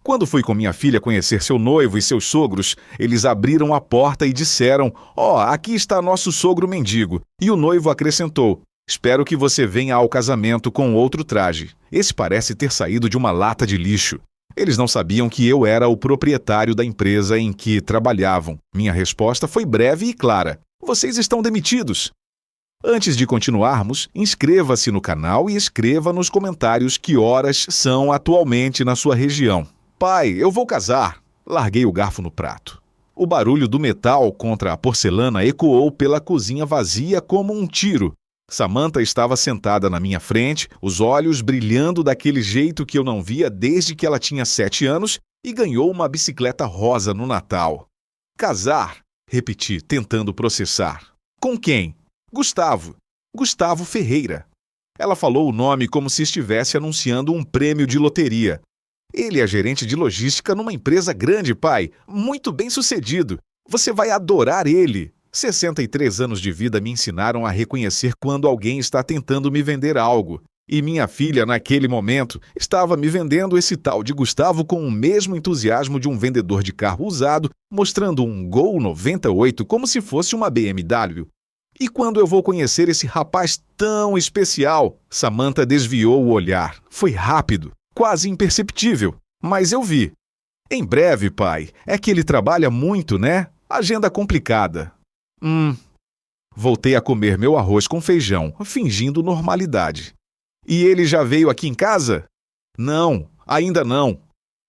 Quando fui com minha filha conhecer seu noivo e seus sogros, eles abriram a porta e disseram: "Ó, aqui está nosso sogro mendigo." E o noivo acrescentou: "Espero que você venha ao casamento com outro traje. Esse parece ter saído de uma lata de lixo." Eles não sabiam que eu era o proprietário da empresa em que trabalhavam. Minha resposta foi breve e clara: "Vocês estão demitidos." Antes de continuarmos, inscreva-se no canal e escreva nos comentários que horas são atualmente na sua região. "Pai, eu vou casar." Larguei o garfo no prato. O barulho do metal contra a porcelana ecoou pela cozinha vazia como um tiro. Samantha estava sentada na minha frente, os olhos brilhando daquele jeito que eu não via desde que ela tinha 7 anos e ganhou uma bicicleta rosa no Natal. "Casar?" repeti, tentando processar. "Com quem?" "Gustavo. Gustavo Ferreira." Ela falou o nome como se estivesse anunciando um prêmio de loteria. "Ele é gerente de logística numa empresa grande, pai. Muito bem-sucedido. Você vai adorar ele." 63 anos de vida me ensinaram a reconhecer quando alguém está tentando me vender algo. E minha filha, naquele momento, estava me vendendo esse tal de Gustavo com o mesmo entusiasmo de um vendedor de carro usado, mostrando um Gol 98 como se fosse uma BMW. "E quando eu vou conhecer esse rapaz tão especial?" Samantha desviou o olhar. Foi rápido, quase imperceptível, mas eu vi. "Em breve, pai. É que ele trabalha muito, né? Agenda complicada." Voltei a comer meu arroz com feijão, fingindo normalidade. "E ele já veio aqui em casa?" "Não, ainda não."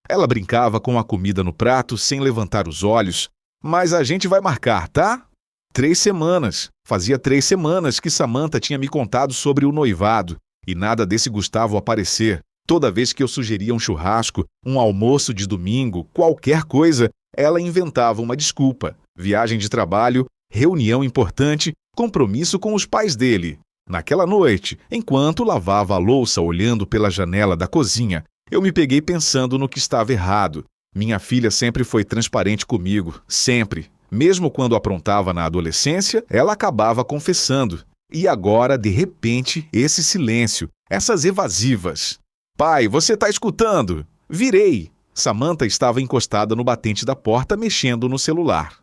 Ela brincava com a comida no prato sem levantar os olhos. "Mas a gente vai marcar, tá?" 3 semanas. Fazia 3 semanas que Samantha tinha me contado sobre o noivado. E nada desse Gustavo aparecer. Toda vez que eu sugeria um churrasco, um almoço de domingo, qualquer coisa, ela inventava uma desculpa. Viagem de trabalho, reunião importante, compromisso com os pais dele. Naquela noite, enquanto lavava a louça olhando pela janela da cozinha, eu me peguei pensando no que estava errado. Minha filha sempre foi transparente comigo, sempre. Mesmo quando aprontava na adolescência, ela acabava confessando. E agora, de repente, esse silêncio, essas evasivas. "Pai, você tá escutando?" Virei. Samantha estava encostada no batente da porta, mexendo no celular.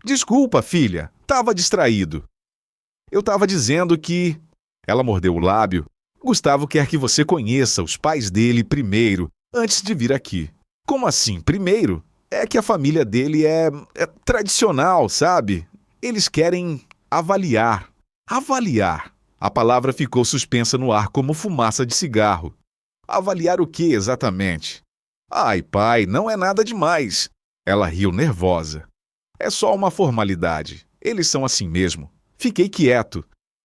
"Desculpa, filha. Tava distraído." "Eu tava dizendo que..." Ela mordeu o lábio. "Gustavo quer que você conheça os pais dele primeiro, antes de vir aqui." "Como assim, primeiro?" "É que a família dele é tradicional, sabe? Eles querem avaliar." "Avaliar?" A palavra ficou suspensa no ar como fumaça de cigarro. "Avaliar o que exatamente?" "Ai, pai, não é nada demais." Ela riu nervosa. "É só uma formalidade. Eles são assim mesmo." Fiquei quieto.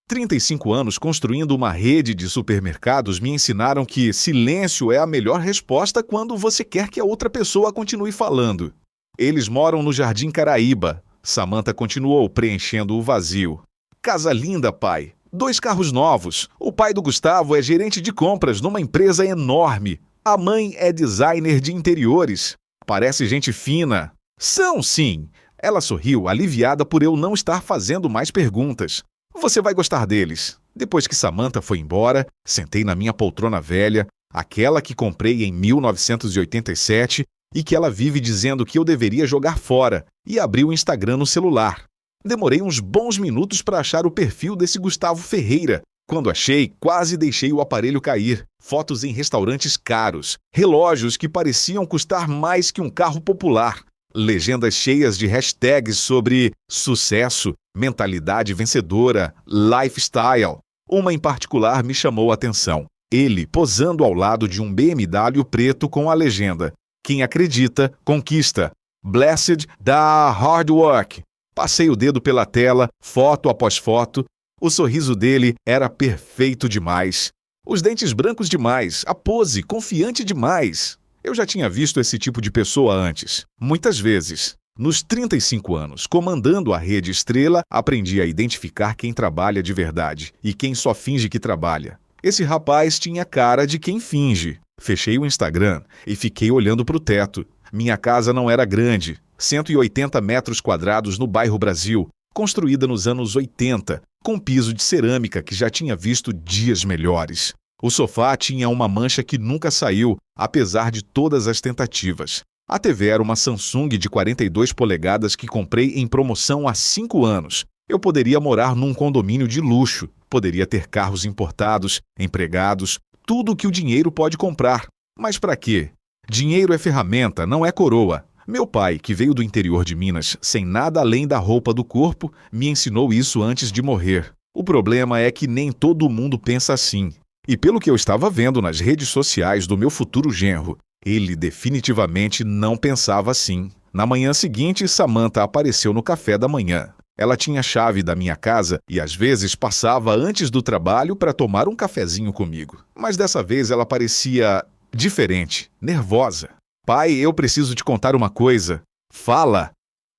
35 anos construindo uma rede de supermercados me ensinaram que silêncio é a melhor resposta quando você quer que a outra pessoa continue falando. "Eles moram no Jardim Caraíba." Samantha continuou preenchendo o vazio. "Casa linda, pai. 2 carros novos. O pai do Gustavo é gerente de compras numa empresa enorme. A mãe é designer de interiores. Parece gente fina." "São, sim." Ela sorriu, aliviada por eu não estar fazendo mais perguntas. "Você vai gostar deles." Depois que Samantha foi embora, sentei na minha poltrona velha, aquela que comprei em 1987 e que ela vive dizendo que eu deveria jogar fora, e abri o Instagram no celular. Demorei uns bons minutos para achar o perfil desse Gustavo Ferreira. Quando achei, quase deixei o aparelho cair. Fotos em restaurantes caros, relógios que pareciam custar mais que um carro popular. Legendas cheias de hashtags sobre sucesso, mentalidade vencedora, lifestyle. Uma em particular me chamou a atenção. Ele posando ao lado de um BMW preto com a legenda: "Quem acredita, conquista. Blessed da hard work." Passei o dedo pela tela, foto após foto. O sorriso dele era perfeito demais. Os dentes brancos demais, a pose confiante demais. Eu já tinha visto esse tipo de pessoa antes, muitas vezes. Nos 35 anos, comandando a rede Estrela, aprendi a identificar quem trabalha de verdade e quem só finge que trabalha. Esse rapaz tinha cara de quem finge. Fechei o Instagram e fiquei olhando para o teto. Minha casa não era grande, 180 metros quadrados no bairro Brasil, construída nos anos 80, com piso de cerâmica que já tinha visto dias melhores. O sofá tinha uma mancha que nunca saiu, apesar de todas as tentativas. A TV era uma Samsung de 42 polegadas que comprei em promoção há 5 anos. Eu poderia morar num condomínio de luxo, poderia ter carros importados, empregados, tudo o que o dinheiro pode comprar. Mas para quê? Dinheiro é ferramenta, não é coroa. Meu pai, que veio do interior de Minas, sem nada além da roupa do corpo, me ensinou isso antes de morrer. O problema é que nem todo mundo pensa assim. E pelo que eu estava vendo nas redes sociais do meu futuro genro, ele definitivamente não pensava assim. Na manhã seguinte, Samantha apareceu no café da manhã. Ela tinha a chave da minha casa e às vezes passava antes do trabalho para tomar um cafezinho comigo. Mas dessa vez ela parecia diferente, nervosa. Pai, eu preciso te contar uma coisa. Fala!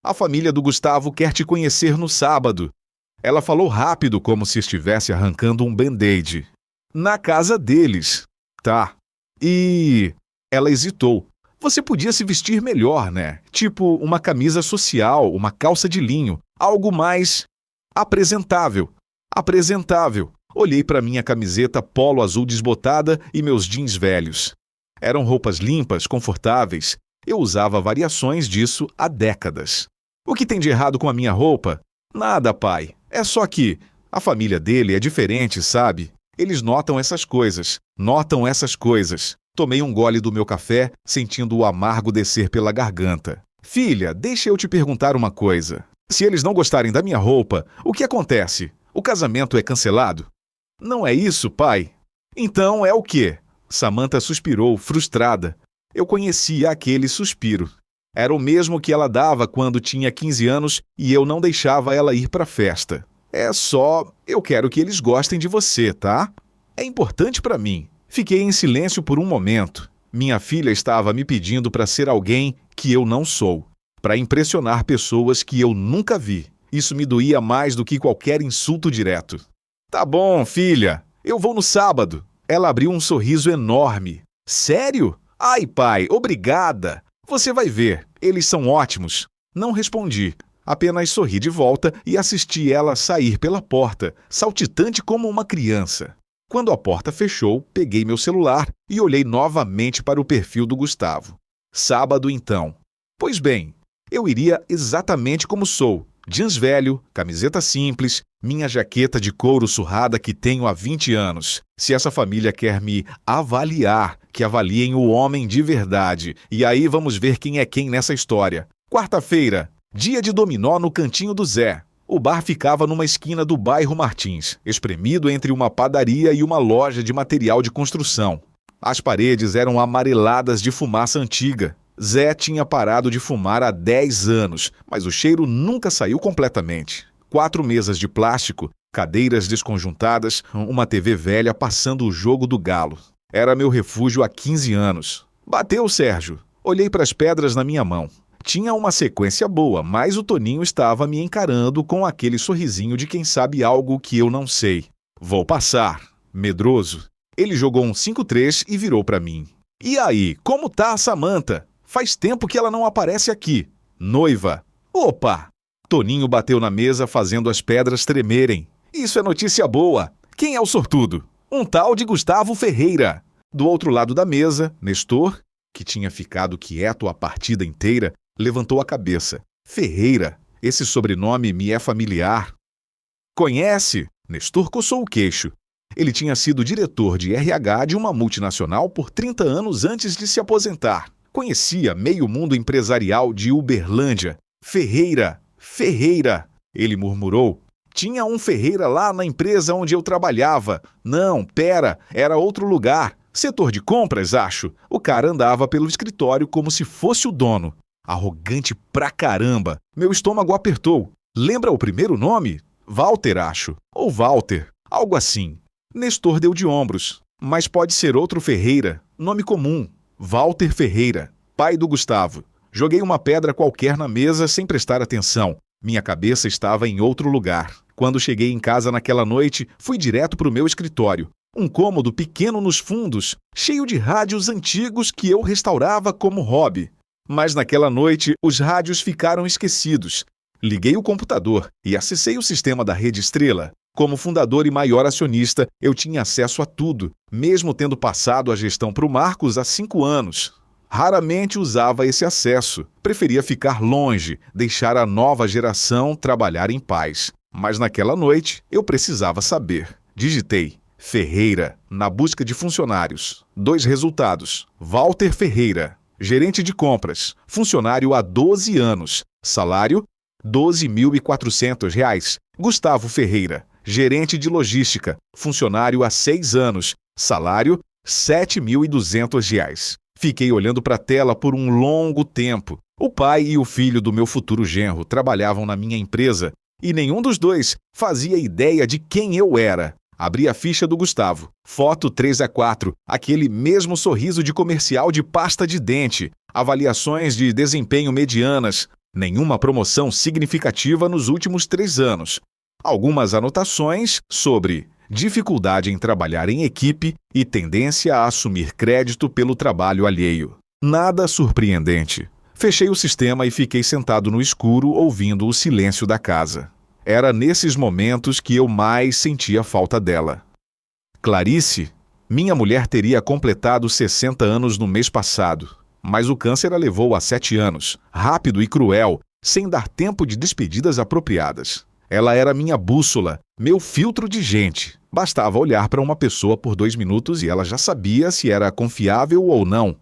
A família do Gustavo quer te conhecer no sábado. Ela falou rápido, como se estivesse arrancando um band-aid. Na casa deles. Tá. E... Ela hesitou. Você podia se vestir melhor, né? Tipo uma camisa social, uma calça de linho. Algo mais... apresentável. Apresentável. Olhei para minha camiseta polo azul desbotada e meus jeans velhos. Eram roupas limpas, confortáveis. Eu usava variações disso há décadas. O que tem de errado com a minha roupa? Nada, pai. É só que a família dele é diferente, sabe? Eles notam essas coisas. Notam essas coisas. Tomei um gole do meu café, sentindo o amargo descer pela garganta. Filha, deixa eu te perguntar uma coisa. Se eles não gostarem da minha roupa, o que acontece? O casamento é cancelado? Não é isso, pai? Então é o quê? Samantha suspirou, frustrada. Eu conhecia aquele suspiro. Era o mesmo que ela dava quando tinha 15 anos e eu não deixava ela ir para a festa. É só, eu quero que eles gostem de você, tá? É importante para mim. Fiquei em silêncio por um momento. Minha filha estava me pedindo para ser alguém que eu não sou, para impressionar pessoas que eu nunca vi. Isso me doía mais do que qualquer insulto direto. Tá bom, filha, eu vou no sábado. Ela abriu um sorriso enorme. Sério? Ai, pai, obrigada. Você vai ver, eles são ótimos. Não respondi. Apenas sorri de volta e assisti ela sair pela porta, saltitante como uma criança. Quando a porta fechou, peguei meu celular e olhei novamente para o perfil do Gustavo. Sábado, então. Pois bem, eu iria exatamente como sou. Jeans velho, camiseta simples, minha jaqueta de couro surrada que tenho há 20 anos. Se essa família quer me avaliar, que avaliem o homem de verdade. E aí vamos ver quem é quem nessa história. Quarta-feira, dia de dominó no Cantinho do Zé. O bar ficava numa esquina do bairro Martins, espremido entre uma padaria e uma loja de material de construção. As paredes eram amareladas de fumaça antiga. Zé tinha parado de fumar há 10 anos, mas o cheiro nunca saiu completamente. 4 mesas de plástico, cadeiras desconjuntadas, uma TV velha passando o jogo do galo. Era meu refúgio há 15 anos. Bateu, Sérgio. Olhei para as pedras na minha mão. Tinha uma sequência boa, mas o Toninho estava me encarando com aquele sorrisinho de quem sabe algo que eu não sei. Vou passar. Medroso. Ele jogou um 5-3 e virou para mim. E aí, como tá a Samantha? Faz tempo que ela não aparece aqui. Noiva. Opa! Toninho bateu na mesa fazendo as pedras tremerem. Isso é notícia boa. Quem é o sortudo? Um tal de Gustavo Ferreira. Do outro lado da mesa, Nestor, que tinha ficado quieto a partida inteira, levantou a cabeça. Ferreira, esse sobrenome me é familiar. Conhece? Nestor coçou o queixo. Ele tinha sido diretor de RH de uma multinacional por 30 anos antes de se aposentar. Conhecia meio mundo empresarial de Uberlândia. Ferreira, Ferreira, ele murmurou. Tinha um Ferreira lá na empresa onde eu trabalhava. Não, pera, era outro lugar. Setor de compras, acho. O cara andava pelo escritório como se fosse o dono. Arrogante pra caramba. Meu estômago apertou. Lembra o primeiro nome? Walter, acho. Ou Walter. Algo assim. Nestor deu de ombros. Mas pode ser outro Ferreira. Nome comum. Walter Ferreira. Pai do Gustavo. Joguei uma pedra qualquer na mesa sem prestar atenção. Minha cabeça estava em outro lugar. Quando cheguei em casa naquela noite, fui direto para o meu escritório. Um cômodo pequeno nos fundos, cheio de rádios antigos que eu restaurava como hobby. Mas naquela noite, os rádios ficaram esquecidos. Liguei o computador e acessei o sistema da Rede Estrela. Como fundador e maior acionista, eu tinha acesso a tudo, mesmo tendo passado a gestão para o Marcos há 5 anos. Raramente usava esse acesso, preferia ficar longe, deixar a nova geração trabalhar em paz. Mas naquela noite, eu precisava saber. Digitei Ferreira na busca de funcionários. 2 resultados. Walter Ferreira, gerente de compras, funcionário há 12 anos, salário R$ 12.400. Gustavo Ferreira, gerente de logística, funcionário há 6 anos, salário R$ 7.200. Fiquei olhando para a tela por um longo tempo. O pai e o filho do meu futuro genro trabalhavam na minha empresa e nenhum dos dois fazia ideia de quem eu era. Abri a ficha do Gustavo. Foto 3x4, aquele mesmo sorriso de comercial de pasta de dente. Avaliações de desempenho medianas. Nenhuma promoção significativa nos últimos 3 anos. Algumas anotações sobre dificuldade em trabalhar em equipe e tendência a assumir crédito pelo trabalho alheio. Nada surpreendente. Fechei o sistema e fiquei sentado no escuro ouvindo o silêncio da casa. Era nesses momentos que eu mais sentia falta dela. Clarice, minha mulher, teria completado 60 anos no mês passado, mas o câncer a levou a 7 anos, rápido e cruel, sem dar tempo de despedidas apropriadas. Ela era minha bússola, meu filtro de gente. Bastava olhar para uma pessoa por 2 minutos e ela já sabia se era confiável ou não.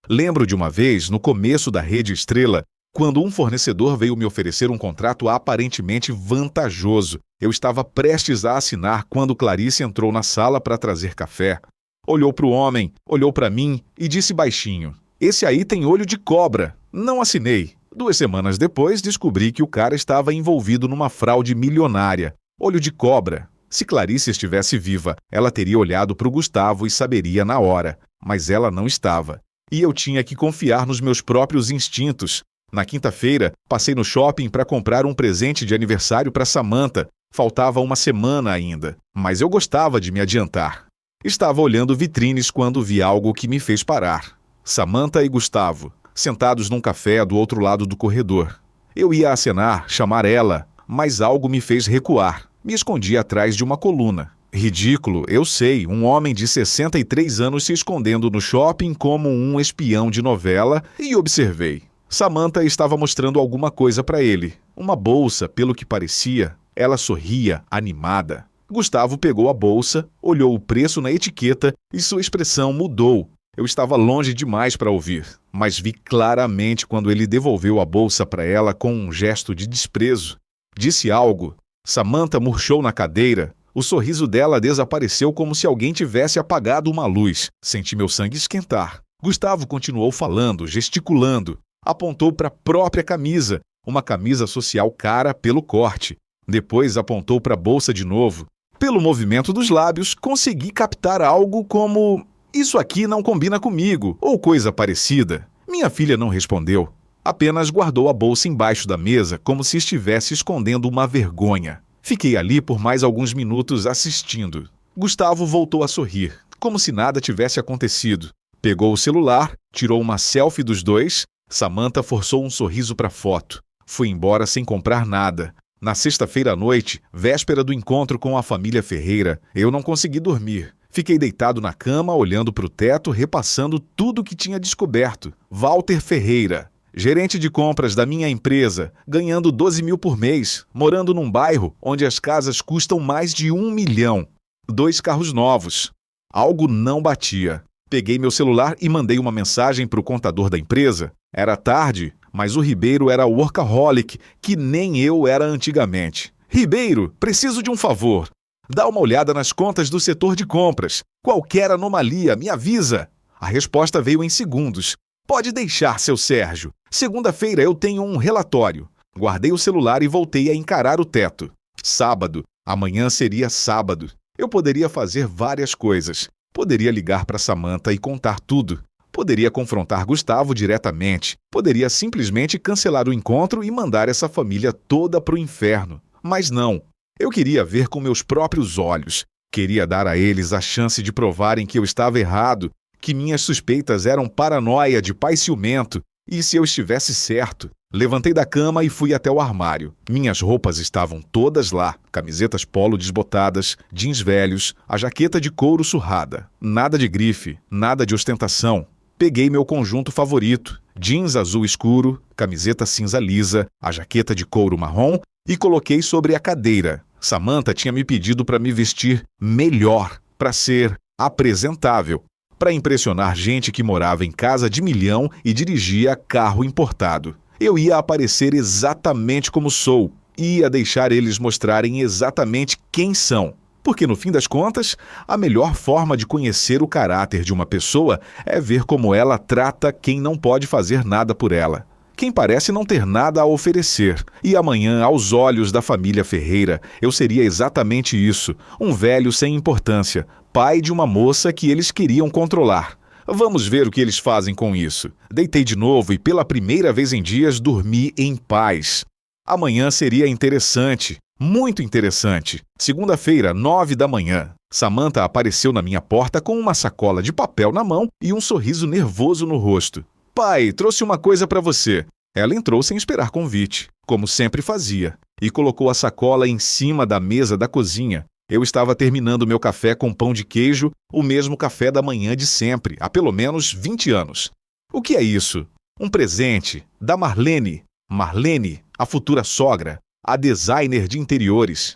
Lembro de uma vez, no começo da Rede Estrela, quando um fornecedor veio me oferecer um contrato aparentemente vantajoso. Eu estava prestes a assinar quando Clarice entrou na sala para trazer café. Olhou para o homem, olhou para mim e disse baixinho: "Esse aí tem olho de cobra." Não assinei. 2 semanas depois, descobri que o cara estava envolvido numa fraude milionária. Olho de cobra. Se Clarice estivesse viva, ela teria olhado para o Gustavo e saberia na hora. Mas ela não estava. E eu tinha que confiar nos meus próprios instintos. Na quinta-feira, passei no shopping para comprar um presente de aniversário para Samantha. Faltava uma semana ainda, mas eu gostava de me adiantar. Estava olhando vitrines quando vi algo que me fez parar. Samantha e Gustavo, sentados num café do outro lado do corredor. Eu ia acenar, chamar ela, mas algo me fez recuar. Me escondi atrás de uma coluna. Ridículo, eu sei, um homem de 63 anos se escondendo no shopping como um espião de novela, e observei. Samantha estava mostrando alguma coisa para ele. Uma bolsa, pelo que parecia. Ela sorria, animada. Gustavo pegou a bolsa, olhou o preço na etiqueta e sua expressão mudou. Eu estava longe demais para ouvir, mas vi claramente quando ele devolveu a bolsa para ela com um gesto de desprezo. Disse algo. Samantha murchou na cadeira. O sorriso dela desapareceu como se alguém tivesse apagado uma luz. Senti meu sangue esquentar. Gustavo continuou falando, gesticulando. Apontou para a própria camisa, uma camisa social cara pelo corte. Depois apontou para a bolsa de novo. Pelo movimento dos lábios, consegui captar algo como: "Isso aqui não combina comigo", ou coisa parecida. Minha filha não respondeu. Apenas guardou a bolsa embaixo da mesa, como se estivesse escondendo uma vergonha. Fiquei ali por mais alguns minutos assistindo. Gustavo voltou a sorrir, como se nada tivesse acontecido. Pegou o celular, tirou uma selfie dos dois. Samantha forçou um sorriso para a foto. Fui embora sem comprar nada. Na sexta-feira à noite, véspera do encontro com a família Ferreira, eu não consegui dormir. Fiquei deitado na cama, olhando para o teto, repassando tudo o que tinha descoberto. Walter Ferreira, gerente de compras da minha empresa, ganhando 12 mil por mês, morando num bairro onde as casas custam mais de 1 milhão. 2 carros novos. Algo não batia. Peguei meu celular e mandei uma mensagem para o contador da empresa. Era tarde, mas o Ribeiro era workaholic, que nem eu era antigamente. "Ribeiro, preciso de um favor. Dá uma olhada nas contas do setor de compras. Qualquer anomalia, me avisa." A resposta veio em segundos. "Pode deixar, seu Sérgio. Segunda-feira eu tenho um relatório." Guardei o celular e voltei a encarar o teto. Sábado. Amanhã seria sábado. Eu poderia fazer várias coisas. Poderia ligar para Samantha e contar tudo. Poderia confrontar Gustavo diretamente. Poderia simplesmente cancelar o encontro e mandar essa família toda para o inferno. Mas não. Eu queria ver com meus próprios olhos. Queria dar a eles a chance de provarem que eu estava errado, que minhas suspeitas eram paranoia de pai ciumento, e se eu estivesse certo, Levantei da cama e fui até o armário. Minhas roupas estavam todas lá. Camisetas polo desbotadas, jeans velhos, a jaqueta de couro surrada. Nada de grife, nada de ostentação. Peguei meu conjunto favorito, jeans azul escuro, camiseta cinza lisa, a jaqueta de couro marrom e coloquei sobre a cadeira. Samantha tinha me pedido para me vestir melhor, para ser apresentável, para impressionar gente que morava em casa de milhão e dirigia carro importado. Eu ia aparecer exatamente como sou, ia deixar eles mostrarem exatamente quem são. Porque, no fim das contas, a melhor forma de conhecer o caráter de uma pessoa é ver como ela trata quem não pode fazer nada por ela. Quem parece não ter nada a oferecer. E amanhã, aos olhos da família Ferreira, eu seria exatamente isso, um velho sem importância, pai de uma moça que eles queriam controlar. Vamos ver o que eles fazem com isso. Deitei de novo e pela primeira vez em dias dormi em paz. Amanhã seria interessante, muito interessante. Segunda-feira, 9 da manhã. Samantha apareceu na minha porta com uma sacola de papel na mão e um sorriso nervoso no rosto. Pai, trouxe uma coisa para você. Ela entrou sem esperar convite, como sempre fazia, e colocou a sacola em cima da mesa da cozinha. Eu estava terminando meu café com pão de queijo, o mesmo café da manhã de sempre, há pelo menos 20 anos. O que é isso? Um presente da Marlene. Marlene, a futura sogra, a designer de interiores.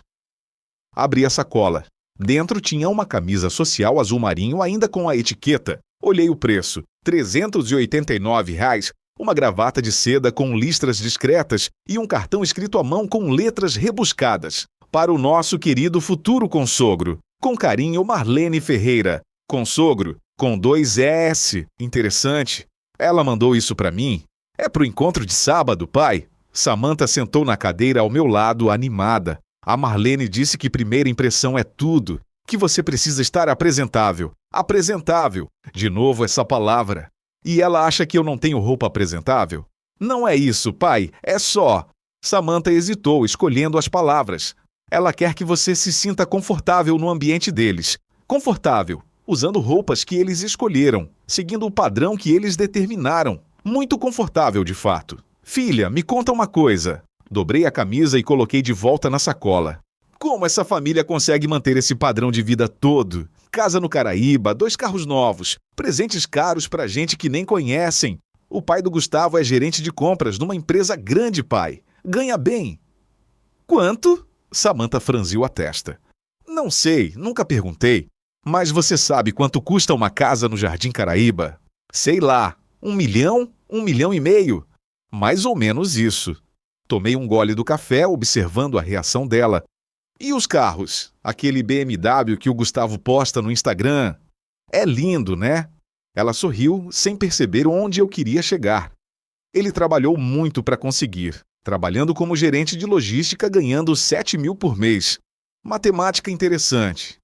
Abri a sacola. Dentro tinha uma camisa social azul marinho ainda com a etiqueta. Olhei o preço, R$ 389, uma gravata de seda com listras discretas e um cartão escrito à mão com letras rebuscadas. Para o nosso querido futuro consogro. Com carinho, Marlene Ferreira. Consogro, com 2 ES. Interessante. Ela mandou isso para mim? É pro encontro de sábado, pai? Samantha sentou na cadeira ao meu lado, animada. A Marlene disse que primeira impressão é tudo. Que você precisa estar apresentável. Apresentável. De novo essa palavra. E ela acha que eu não tenho roupa apresentável? Não é isso, pai. É só. Samantha hesitou, escolhendo as palavras. Ela quer que você se sinta confortável no ambiente deles. Confortável, usando roupas que eles escolheram, seguindo o padrão que eles determinaram. Muito confortável, de fato. Filha, me conta uma coisa. Dobrei a camisa e coloquei de volta na sacola. Como essa família consegue manter esse padrão de vida todo? Casa no Caraíba, 2 carros novos, presentes caros pra gente que nem conhecem. O pai do Gustavo é gerente de compras numa empresa grande, pai. Ganha bem. Quanto? Samantha franziu a testa. Não sei, nunca perguntei. Mas você sabe quanto custa uma casa no Jardim Caraíba? Sei lá, 1 milhão? 1,5 milhão? Mais ou menos isso. Tomei um gole do café, observando a reação dela. E os carros? Aquele BMW que o Gustavo posta no Instagram? É lindo, né? Ela sorriu, sem perceber onde eu queria chegar. Ele trabalhou muito para conseguir. Trabalhando como gerente de logística, ganhando 7 mil por mês. Matemática interessante.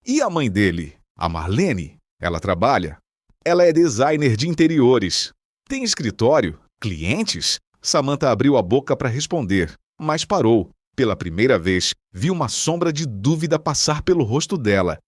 E a mãe dele? A Marlene? Ela trabalha? Ela é designer de interiores. Tem escritório? Clientes? Samantha abriu a boca para responder, mas parou. Pela primeira vez, vi uma sombra de dúvida passar pelo rosto dela.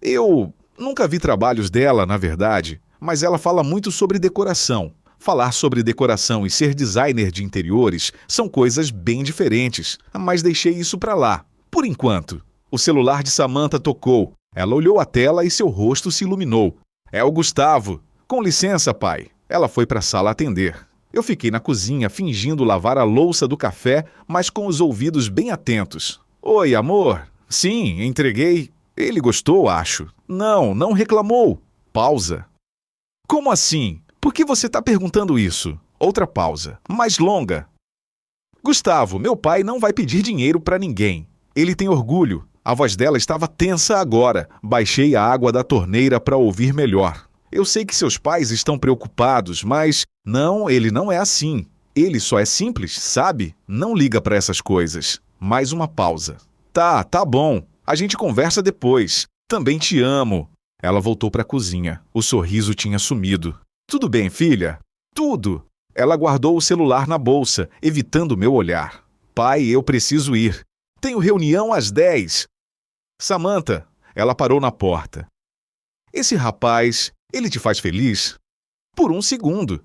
Eu nunca vi trabalhos dela, na verdade, mas ela fala muito sobre decoração. Falar sobre decoração e ser designer de interiores são coisas bem diferentes, mas deixei isso para lá, por enquanto. O celular de Samantha tocou. Ela olhou a tela e seu rosto se iluminou. É o Gustavo. Com licença, pai. Ela foi para a sala atender. Eu fiquei na cozinha fingindo lavar a louça do café, mas com os ouvidos bem atentos. Oi, amor. Sim, entreguei. Ele gostou, acho. Não reclamou. Pausa. Como assim? Por que você está perguntando isso? Outra pausa, mais longa. Gustavo, meu pai não vai pedir dinheiro para ninguém. Ele tem orgulho. A voz dela estava tensa agora. Baixei a água da torneira para ouvir melhor. Eu sei que seus pais estão preocupados, mas... Não, ele não é assim. Ele só é simples, sabe? Não liga para essas coisas. Mais uma pausa. Tá bom. A gente conversa depois. Também te amo. Ela voltou para a cozinha. O sorriso tinha sumido. Tudo bem, filha? Tudo. Ela guardou o celular na bolsa, evitando meu olhar. Pai, eu preciso ir. Tenho reunião às 10. Samantha, ela parou na porta. Esse rapaz, ele te faz feliz? Por um segundo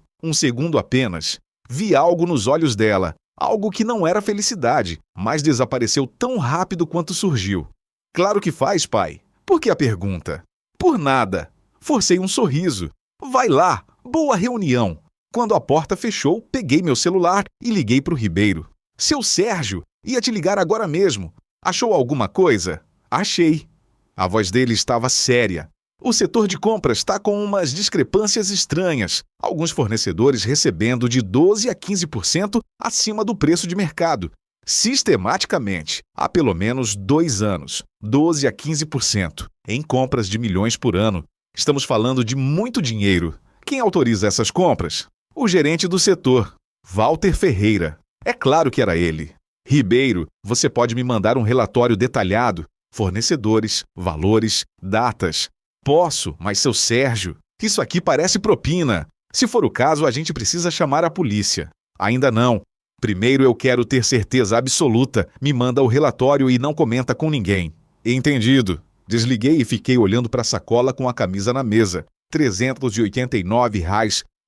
apenas. Vi algo nos olhos dela, algo que não era felicidade, mas desapareceu tão rápido quanto surgiu. Claro que faz, pai. Por que a pergunta? Por nada. Forcei um sorriso. Vai lá, boa reunião. Quando a porta fechou, peguei meu celular e liguei para o Ribeiro. Seu Sérgio, ia te ligar agora mesmo. Achou alguma coisa? Achei. A voz dele estava séria. O setor de compras está com umas discrepâncias estranhas. Alguns fornecedores recebendo de 12% a 15% acima do preço de mercado. Sistematicamente, há pelo menos 2 anos. 12% a 15%. Em compras de milhões por ano. Estamos falando de muito dinheiro. Quem autoriza essas compras? O gerente do setor, Walter Ferreira. É claro que era ele. Ribeiro, você pode me mandar um relatório detalhado? Fornecedores, valores, datas. Posso, mas seu Sérgio, isso aqui parece propina. Se for o caso, a gente precisa chamar a polícia. Ainda não. Primeiro eu quero ter certeza absoluta. Me manda o relatório e não comenta com ninguém. Entendido. Desliguei e fiquei olhando para a sacola com a camisa na mesa. R$ 389,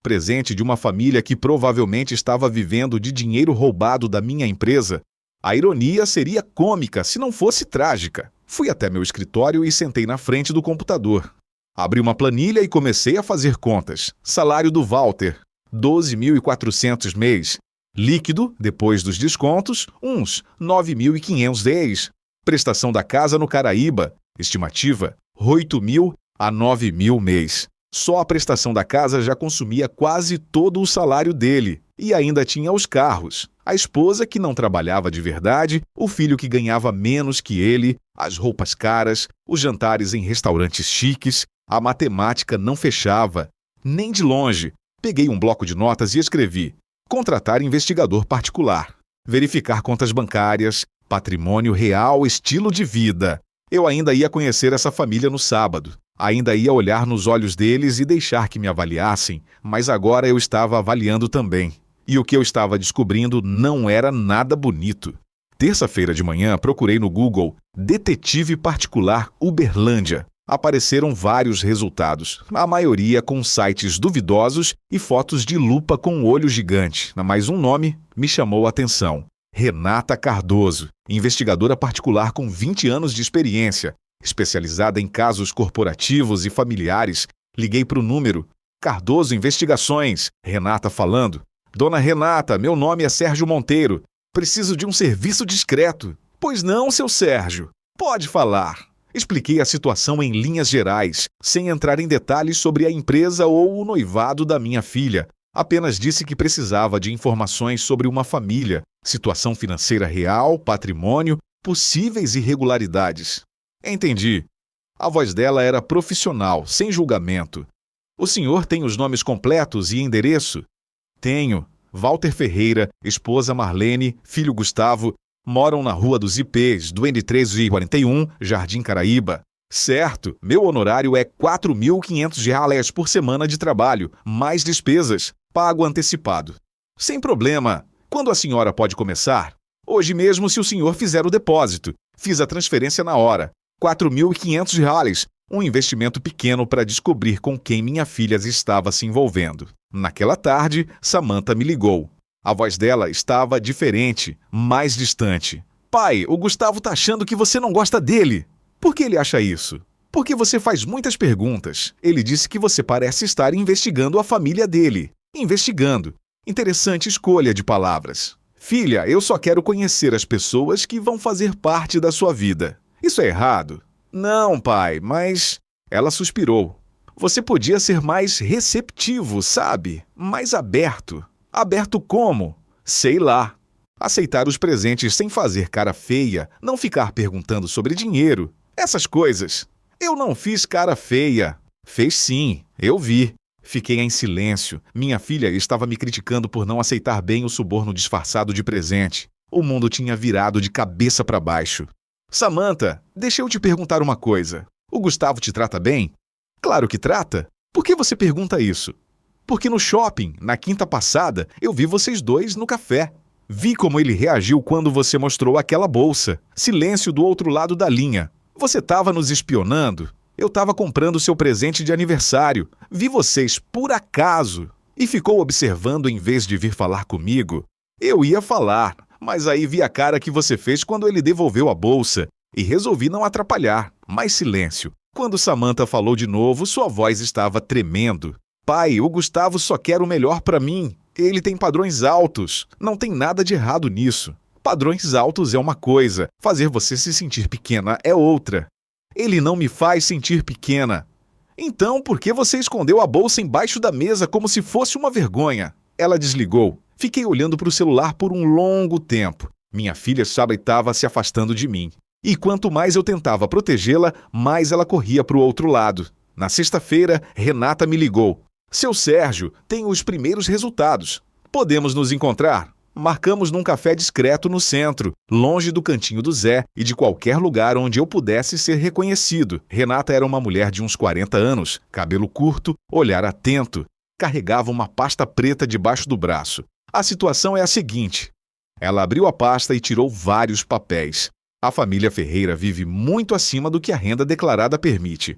presente de uma família que provavelmente estava vivendo de dinheiro roubado da minha empresa. A ironia seria cômica se não fosse trágica. Fui até meu escritório e sentei na frente do computador. Abri uma planilha e comecei a fazer contas. Salário do Walter, 12.400 mês. Líquido, depois dos descontos, uns 9.500 Prestação da casa no Caraíba, estimativa, 8.000 a 9.000 mês. Só a prestação da casa já consumia quase todo o salário dele. E ainda tinha os carros, a esposa que não trabalhava de verdade, o filho que ganhava menos que ele, as roupas caras, os jantares em restaurantes chiques. A matemática não fechava, nem de longe. Peguei um bloco de notas e escrevi: contratar investigador particular, verificar contas bancárias, patrimônio real, estilo de vida. Eu ainda ia conhecer essa família no sábado. Ainda ia olhar nos olhos deles e deixar que me avaliassem, mas agora eu estava avaliando também. E o que eu estava descobrindo não era nada bonito. Terça-feira de manhã, procurei no Google Detetive Particular Uberlândia. Apareceram vários resultados, a maioria com sites duvidosos e fotos de lupa com olho gigante. Mas um nome me chamou a atenção. Renata Cardoso, investigadora particular com 20 anos de experiência, especializada em casos corporativos e familiares. Liguei para o número. Cardoso Investigações. Renata falando. Dona Renata, meu nome é Sérgio Monteiro. Preciso de um serviço discreto. Pois não, seu Sérgio. Pode falar. Expliquei a situação em linhas gerais, sem entrar em detalhes sobre a empresa ou o noivado da minha filha. Apenas disse que precisava de informações sobre uma família, situação financeira real, patrimônio, possíveis irregularidades. Entendi. A voz dela era profissional, sem julgamento. O senhor tem os nomes completos e endereço? Tenho. Walter Ferreira, esposa Marlene, filho Gustavo, moram na Rua dos Ipês, do N341, Jardim Caraíba. Certo, meu honorário é R$ 4.500 por semana de trabalho, mais despesas, pago antecipado. Sem problema. Quando a senhora pode começar? Hoje mesmo, se o senhor fizer o depósito. Fiz a transferência na hora. R$ 4.500, um investimento pequeno para descobrir com quem minha filha estava se envolvendo. Naquela tarde, Samantha me ligou. A voz dela estava diferente, mais distante. Pai, o Gustavo tá achando que você não gosta dele. Por que ele acha isso? Porque você faz muitas perguntas. Ele disse que você parece estar investigando a família dele. Investigando. Interessante escolha de palavras. Filha, eu só quero conhecer as pessoas que vão fazer parte da sua vida. Isso é errado? Não, pai, mas... Ela suspirou. Você podia ser mais receptivo, sabe? Mais aberto. Aberto como? Sei lá. Aceitar os presentes sem fazer cara feia, não ficar perguntando sobre dinheiro. Essas coisas. Eu não fiz cara feia. Fez sim, eu vi. Fiquei em silêncio. Minha filha estava me criticando por não aceitar bem o suborno disfarçado de presente. O mundo tinha virado de cabeça para baixo. Samantha, deixa eu te perguntar uma coisa. O Gustavo te trata bem? Claro que trata. Por que você pergunta isso? Porque no shopping, na quinta passada, eu vi vocês dois no café. Vi como ele reagiu quando você mostrou aquela bolsa. Silêncio do outro lado da linha. Você estava nos espionando? Eu estava comprando seu presente de aniversário. Vi vocês por acaso. E ficou observando em vez de vir falar comigo. Eu ia falar, mas aí vi a cara que você fez quando ele devolveu a bolsa e resolvi não atrapalhar. Mais silêncio. Quando Samantha falou de novo, sua voz estava tremendo. Pai, o Gustavo só quer o melhor para mim. Ele tem padrões altos. Não tem nada de errado nisso. Padrões altos é uma coisa, fazer você se sentir pequena é outra. Ele não me faz sentir pequena. Então, por que você escondeu a bolsa embaixo da mesa como se fosse uma vergonha? Ela desligou. Fiquei olhando para o celular por um longo tempo. Minha filha estava se afastando de mim. E quanto mais eu tentava protegê-la, mais ela corria para o outro lado. Na sexta-feira, Renata me ligou. Seu Sérgio, tem os primeiros resultados. Podemos nos encontrar? Marcamos num café discreto no centro, longe do cantinho do Zé e de qualquer lugar onde eu pudesse ser reconhecido. Renata era uma mulher de uns 40 anos, cabelo curto, olhar atento. Carregava uma pasta preta debaixo do braço. A situação é a seguinte. Ela abriu a pasta e tirou vários papéis. A família Ferreira vive muito acima do que a renda declarada permite.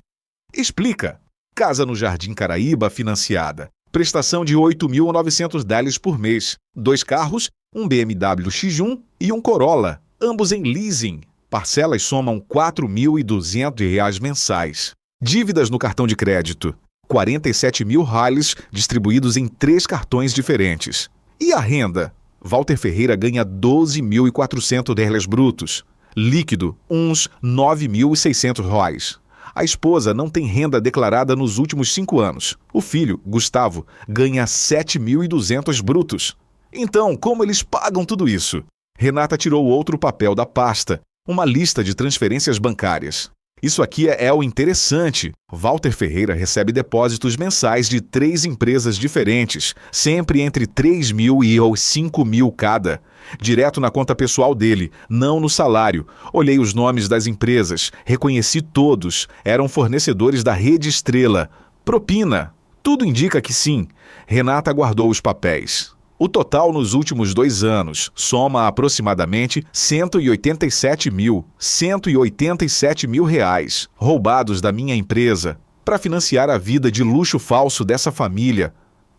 Explica. Casa no Jardim Caraíba financiada. Prestação de $8.900 por mês. 2 carros, um BMW X1 e um Corolla, ambos em leasing. Parcelas somam R$ 4.200 mensais. Dívidas no cartão de crédito. 47 mil reais distribuídos em 3 cartões diferentes. E a renda? Walter Ferreira ganha R$ 12.400 brutos. Líquido, uns R$ 9.600. A esposa não tem renda declarada nos últimos 5 anos. O filho, Gustavo, ganha 7.200 brutos. Então, como eles pagam tudo isso? Renata tirou outro papel da pasta, uma lista de transferências bancárias. Isso aqui é o interessante. Walter Ferreira recebe depósitos mensais de 3 empresas diferentes, sempre entre 3 mil e 5 mil cada. Direto na conta pessoal dele, não no salário. Olhei os nomes das empresas, reconheci todos. Eram fornecedores da Rede Estrela. Propina. Tudo indica que sim. Renata guardou os papéis. O total nos últimos 2 anos soma aproximadamente 187 mil reais, roubados da minha empresa, para financiar a vida de luxo falso dessa família.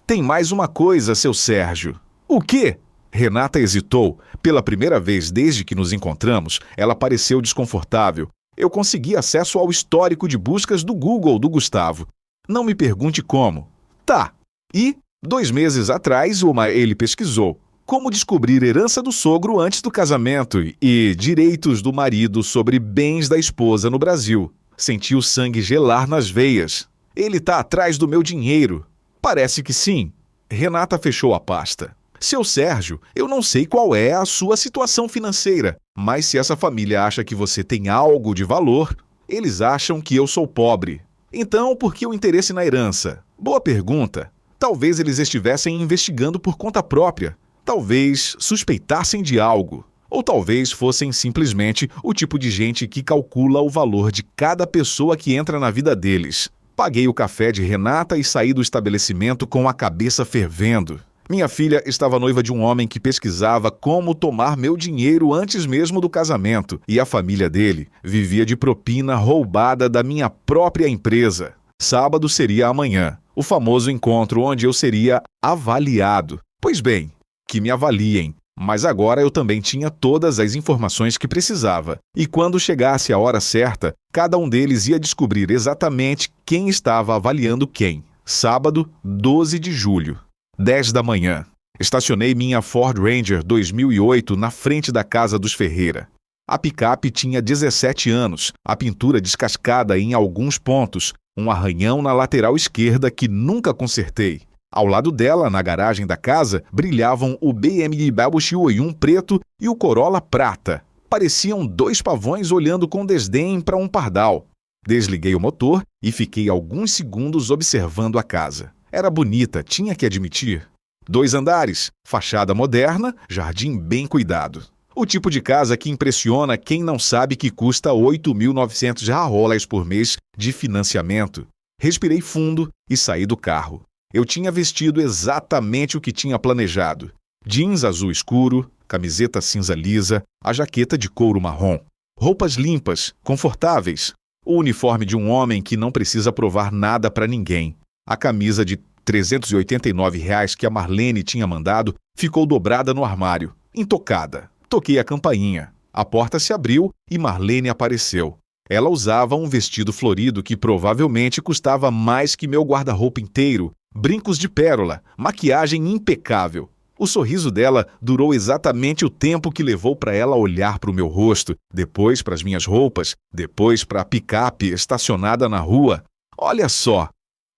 Tem mais uma coisa, seu Sérgio. O quê? Renata hesitou. Pela primeira vez desde que nos encontramos, ela pareceu desconfortável. Eu consegui acesso ao histórico de buscas do Google do Gustavo. Não me pergunte como. Tá. E 2 meses atrás, ele pesquisou como descobrir herança do sogro antes do casamento e direitos do marido sobre bens da esposa no Brasil. Senti o sangue gelar nas veias. Ele tá atrás do meu dinheiro. Parece que sim. Renata fechou a pasta. Seu Sérgio, eu não sei qual é a sua situação financeira, mas se essa família acha que você tem algo de valor, eles acham que eu sou pobre. Então, por que o interesse na herança? Boa pergunta. Talvez eles estivessem investigando por conta própria. Talvez suspeitassem de algo. Ou talvez fossem simplesmente o tipo de gente que calcula o valor de cada pessoa que entra na vida deles. Paguei o café de Renata e saí do estabelecimento com a cabeça fervendo. Minha filha estava noiva de um homem que pesquisava como tomar meu dinheiro antes mesmo do casamento. E a família dele vivia de propina roubada da minha própria empresa. Sábado seria amanhã. O famoso encontro onde eu seria avaliado. Pois bem, que me avaliem. Mas agora eu também tinha todas as informações que precisava. E quando chegasse a hora certa, cada um deles ia descobrir exatamente quem estava avaliando quem. Sábado, 12 de julho, 10 da manhã. Estacionei minha Ford Ranger 2008 na frente da casa dos Ferreira. A picape tinha 17 anos, a pintura descascada em alguns pontos, um arranhão na lateral esquerda que nunca consertei. Ao lado dela, na garagem da casa, brilhavam o BMW X1 preto e o Corolla prata. Pareciam 2 pavões olhando com desdém para um pardal. Desliguei o motor e fiquei alguns segundos observando a casa. Era bonita, tinha que admitir. 2 andares, fachada moderna, jardim bem cuidado. O tipo de casa que impressiona quem não sabe que custa $8.900 por mês de financiamento. Respirei fundo e saí do carro. Eu tinha vestido exatamente o que tinha planejado. Jeans azul escuro, camiseta cinza lisa, a jaqueta de couro marrom. Roupas limpas, confortáveis. O uniforme de um homem que não precisa provar nada para ninguém. A camisa de R$ 389 que a Marlene tinha mandado ficou dobrada no armário, intocada. Toquei a campainha. A porta se abriu e Marlene apareceu. Ela usava um vestido florido que provavelmente custava mais que meu guarda-roupa inteiro, brincos de pérola, maquiagem impecável. O sorriso dela durou exatamente o tempo que levou para ela olhar para o meu rosto, depois para as minhas roupas, depois para a picape estacionada na rua. Olha só!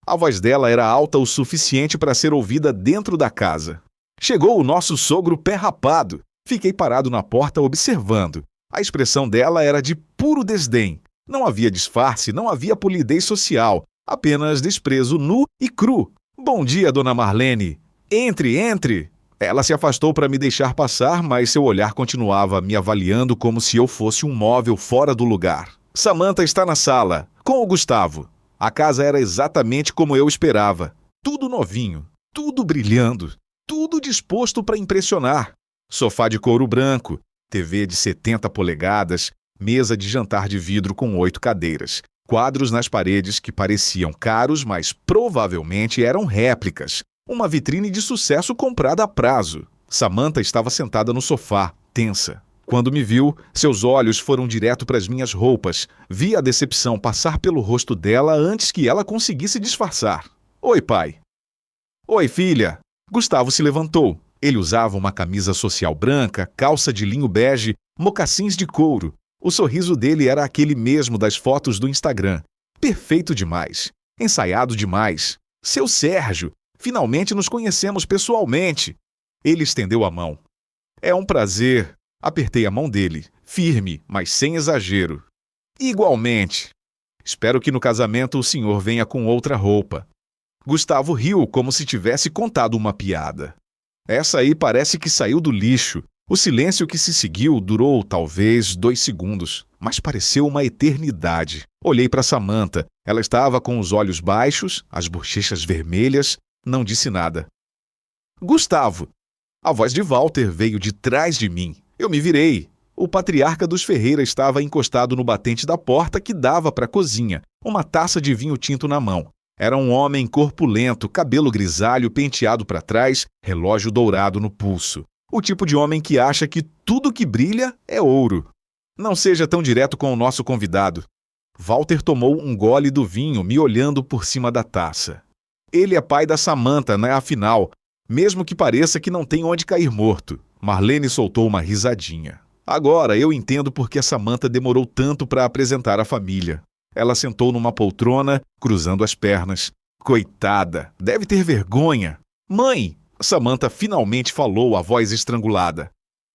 A voz dela era alta o suficiente para ser ouvida dentro da casa. Chegou o nosso sogro pé rapado. Fiquei parado na porta observando. A expressão dela era de puro desdém. Não havia disfarce, não havia polidez social, apenas desprezo nu e cru. Bom dia, dona Marlene. Entre, entre. Ela se afastou para me deixar passar, mas seu olhar continuava me avaliando como se eu fosse um móvel fora do lugar. Samantha está na sala, com o Gustavo. A casa era exatamente como eu esperava. Tudo novinho, tudo brilhando, tudo disposto para impressionar. Sofá de couro branco, TV de 70 polegadas, mesa de jantar de vidro com 8 cadeiras, quadros nas paredes que pareciam caros, mas provavelmente eram réplicas. Uma vitrine de sucesso comprada a prazo. Samantha estava sentada no sofá, tensa. Quando me viu, seus olhos foram direto para as minhas roupas. Vi a decepção passar pelo rosto dela antes que ela conseguisse disfarçar. Oi, pai. Oi, filha. Gustavo se levantou. Ele usava uma camisa social branca, calça de linho bege, mocassins de couro. O sorriso dele era aquele mesmo das fotos do Instagram. Perfeito demais. Ensaiado demais. Seu Sérgio. Finalmente nos conhecemos pessoalmente. Ele estendeu a mão. É um prazer. Apertei a mão dele, firme, mas sem exagero. Igualmente. Espero que no casamento o senhor venha com outra roupa. Gustavo riu como se tivesse contado uma piada. Essa aí parece que saiu do lixo. O silêncio que se seguiu durou talvez 2 segundos, mas pareceu uma eternidade. Olhei para Samantha. Ela estava com os olhos baixos, as bochechas vermelhas. Não disse nada. Gustavo! A voz de Walter veio de trás de mim. Eu me virei. O patriarca dos Ferreira estava encostado no batente da porta que dava para a cozinha, uma taça de vinho tinto na mão. Era um homem corpulento, cabelo grisalho penteado para trás, relógio dourado no pulso. O tipo de homem que acha que tudo que brilha é ouro. Não seja tão direto com o nosso convidado. Walter tomou um gole do vinho, me olhando por cima da taça. Ele é pai da Samantha, né? Afinal, mesmo que pareça que não tem onde cair morto. Marlene soltou uma risadinha. Agora eu entendo por que a Samantha demorou tanto para apresentar a família. Ela sentou numa poltrona, cruzando as pernas. Coitada, deve ter vergonha. Mãe! Samantha finalmente falou, a voz estrangulada.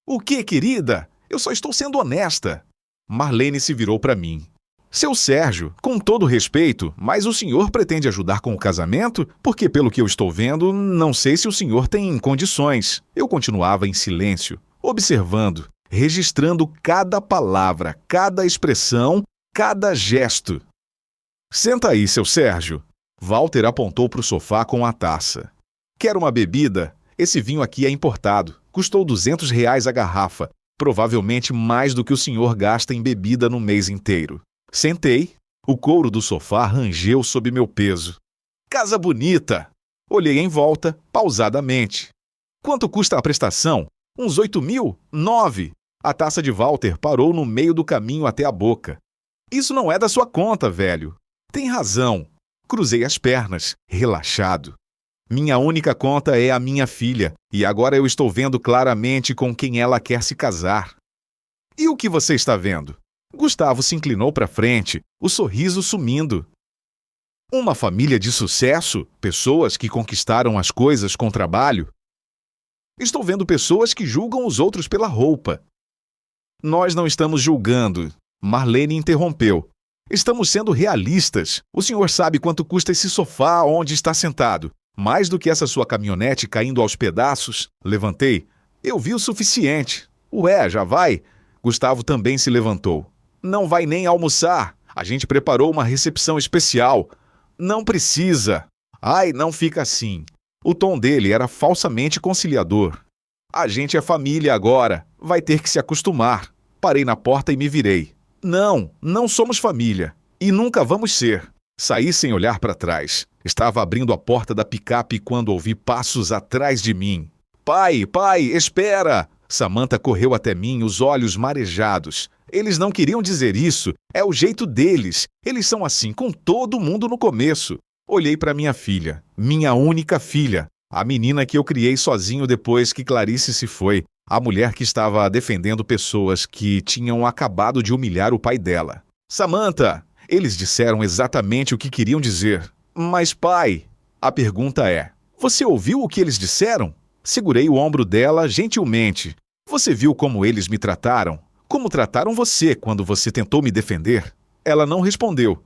O que, querida? Eu só estou sendo honesta. Marlene se virou para mim. Seu Sérgio, com todo respeito, mas o senhor pretende ajudar com o casamento? Porque, pelo que eu estou vendo, não sei se o senhor tem condições. Eu continuava em silêncio, observando, registrando cada palavra, cada expressão, cada gesto. Senta aí, seu Sérgio. Walter apontou para o sofá com a taça. Quer uma bebida? Esse vinho aqui é importado. Custou R$ 200 a garrafa. Provavelmente mais do que o senhor gasta em bebida no mês inteiro. Sentei. O couro do sofá rangeu sob meu peso. Casa bonita! Olhei em volta, pausadamente. Quanto custa a prestação? Uns 8 mil? 9. A taça de Walter parou no meio do caminho até a boca. Isso não é da sua conta, velho. Tem razão. Cruzei as pernas, relaxado. Minha única conta é a minha filha, e agora eu estou vendo claramente com quem ela quer se casar. E o que você está vendo? Gustavo se inclinou para frente, o sorriso sumindo. Uma família de sucesso? Pessoas que conquistaram as coisas com trabalho? Estou vendo pessoas que julgam os outros pela roupa. Nós não estamos julgando. Marlene interrompeu. Estamos sendo realistas. O senhor sabe quanto custa esse sofá onde está sentado? Mais do que essa sua caminhonete caindo aos pedaços? Levantei. Eu vi o suficiente. Ué, já vai? Gustavo também se levantou. Não vai nem almoçar. A gente preparou uma recepção especial. Não precisa. Ai, não fica assim. O tom dele era falsamente conciliador. A gente é família agora. Vai ter que se acostumar. Parei na porta e me virei. Não, não somos família. E nunca vamos ser. Saí sem olhar para trás. Estava abrindo a porta da picape quando ouvi passos atrás de mim. Pai, pai, espera! Samantha correu até mim, os olhos marejados. Eles não queriam dizer isso. É o jeito deles. Eles são assim com todo mundo no começo. Olhei para minha filha, minha única filha, a menina que eu criei sozinho depois que Clarice se foi, a mulher que estava defendendo pessoas que tinham acabado de humilhar o pai dela. Samantha! Eles disseram exatamente o que queriam dizer. Mas, pai, a pergunta é: você ouviu o que eles disseram? Segurei o ombro dela gentilmente. Você viu como eles me trataram? Como trataram você quando você tentou me defender? Ela não respondeu.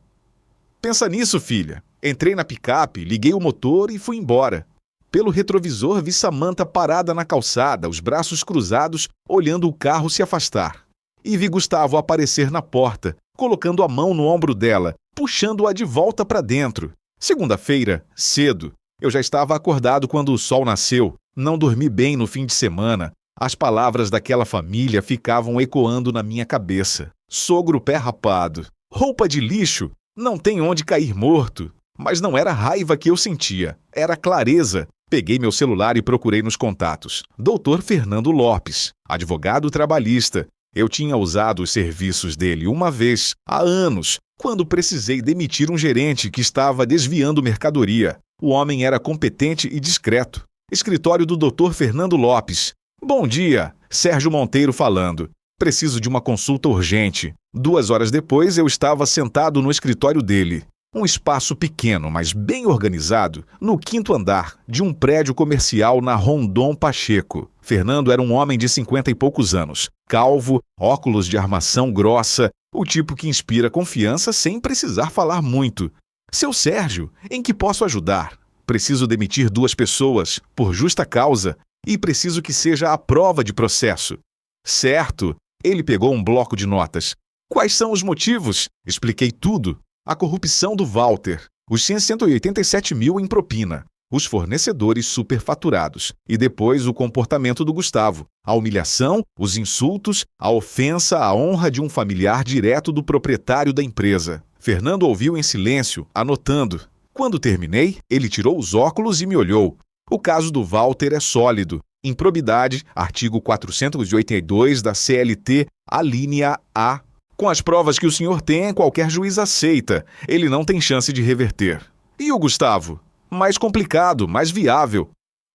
Pensa nisso, filha. Entrei na picape, liguei o motor e fui embora. Pelo retrovisor vi Samantha parada na calçada, os braços cruzados, olhando o carro se afastar. E vi Gustavo aparecer na porta, colocando a mão no ombro dela, puxando-a de volta para dentro. Segunda-feira, cedo. Eu já estava acordado quando o sol nasceu. Não dormi bem no fim de semana. As palavras daquela família ficavam ecoando na minha cabeça. Sogro pé rapado. Roupa de lixo. Não tem onde cair morto. Mas não era raiva que eu sentia. Era clareza. Peguei meu celular e procurei nos contatos. Dr. Fernando Lopes, advogado trabalhista. Eu tinha usado os serviços dele uma vez, há anos, quando precisei demitir um gerente que estava desviando mercadoria. O homem era competente e discreto. Escritório do Dr. Fernando Lopes. Bom dia, Sérgio Monteiro falando. Preciso de uma consulta urgente. 2 horas depois eu estava sentado no escritório dele. Um espaço pequeno, mas bem organizado, no 5º andar de um prédio comercial na Rondon Pacheco. Fernando era um homem de 50 e poucos anos, calvo, óculos de armação grossa, o tipo que inspira confiança sem precisar falar muito. Seu Sérgio, em que posso ajudar? Preciso demitir 2 pessoas, por justa causa, e preciso que seja a prova de processo. Certo, ele pegou um bloco de notas. Quais são os motivos? Expliquei tudo. A corrupção do Walter, os 187 mil em propina, os fornecedores superfaturados e depois o comportamento do Gustavo, a humilhação, os insultos, a ofensa à honra de um familiar direto do proprietário da empresa. Fernando ouviu em silêncio, anotando. Quando terminei, ele tirou os óculos e me olhou. O caso do Walter é sólido. Improbidade, artigo 482 da CLT, alínea A. Com as provas que o senhor tem, qualquer juiz aceita. Ele não tem chance de reverter. E o Gustavo? Mais complicado, mais viável.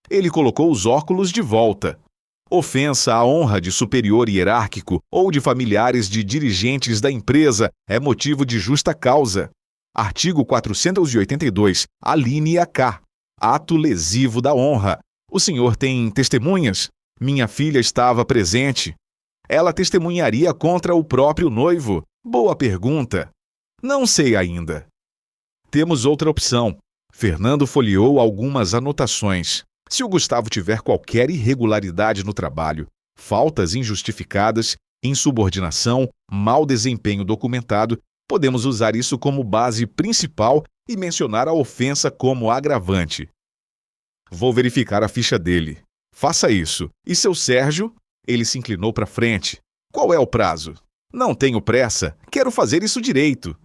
Ele colocou os óculos de volta. Ofensa à honra de superior hierárquico ou de familiares de dirigentes da empresa é motivo de justa causa. Artigo 482, alínea K. Ato lesivo da honra. O senhor tem testemunhas? Minha filha estava presente. Ela testemunharia contra o próprio noivo? Boa pergunta. Não sei ainda. Temos outra opção. Fernando folheou algumas anotações. Se o Gustavo tiver qualquer irregularidade no trabalho, faltas injustificadas, insubordinação, mau desempenho documentado, podemos usar isso como base principal e mencionar a ofensa como agravante. Vou verificar a ficha dele. Faça isso. E seu Sérgio? Ele se inclinou para frente. Qual é o prazo? Não tenho pressa. Quero fazer isso direito.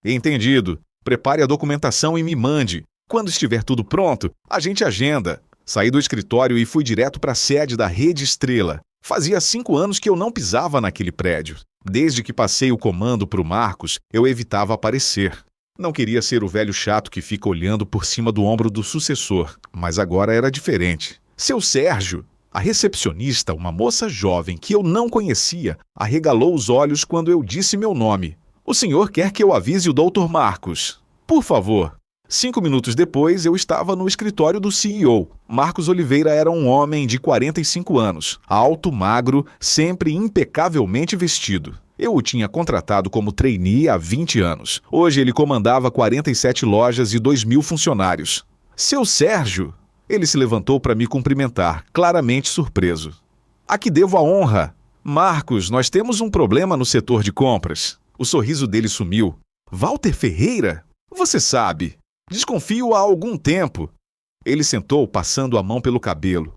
Entendido. Prepare a documentação e me mande. Quando estiver tudo pronto, a gente agenda. Saí do escritório e fui direto para a sede da Rede Estrela. Fazia 5 anos que eu não pisava naquele prédio. Desde que passei o comando para o Marcos, eu evitava aparecer. Não queria ser o velho chato que fica olhando por cima do ombro do sucessor, mas agora era diferente. Seu Sérgio, a recepcionista, uma moça jovem que eu não conhecia, arregalou os olhos quando eu disse meu nome. O senhor quer que eu avise o Dr. Marcos? Por favor. 5 minutos depois, eu estava no escritório do CEO. Marcos Oliveira era um homem de 45 anos, alto, magro, sempre impecavelmente vestido. Eu o tinha contratado como trainee há 20 anos. Hoje ele comandava 47 lojas e 2.000 funcionários. Seu Sérgio! Ele se levantou para me cumprimentar, claramente surpreso. A que devo a honra? Marcos, nós temos um problema no setor de compras. O sorriso dele sumiu. Walter Ferreira? Você sabe. Desconfio há algum tempo. Ele sentou passando a mão pelo cabelo.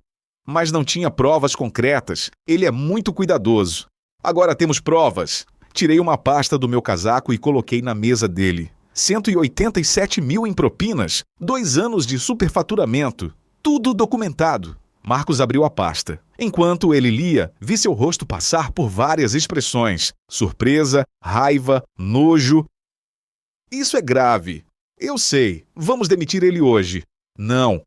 Mas não tinha provas concretas. Ele é muito cuidadoso. Agora temos provas. Tirei uma pasta do meu casaco e coloquei na mesa dele. 187 mil em propinas, 2 anos de superfaturamento. Tudo documentado. Marcos abriu a pasta. Enquanto ele lia, vi seu rosto passar por várias expressões: surpresa, raiva, nojo. Isso é grave. Eu sei. Vamos demitir ele hoje. Não.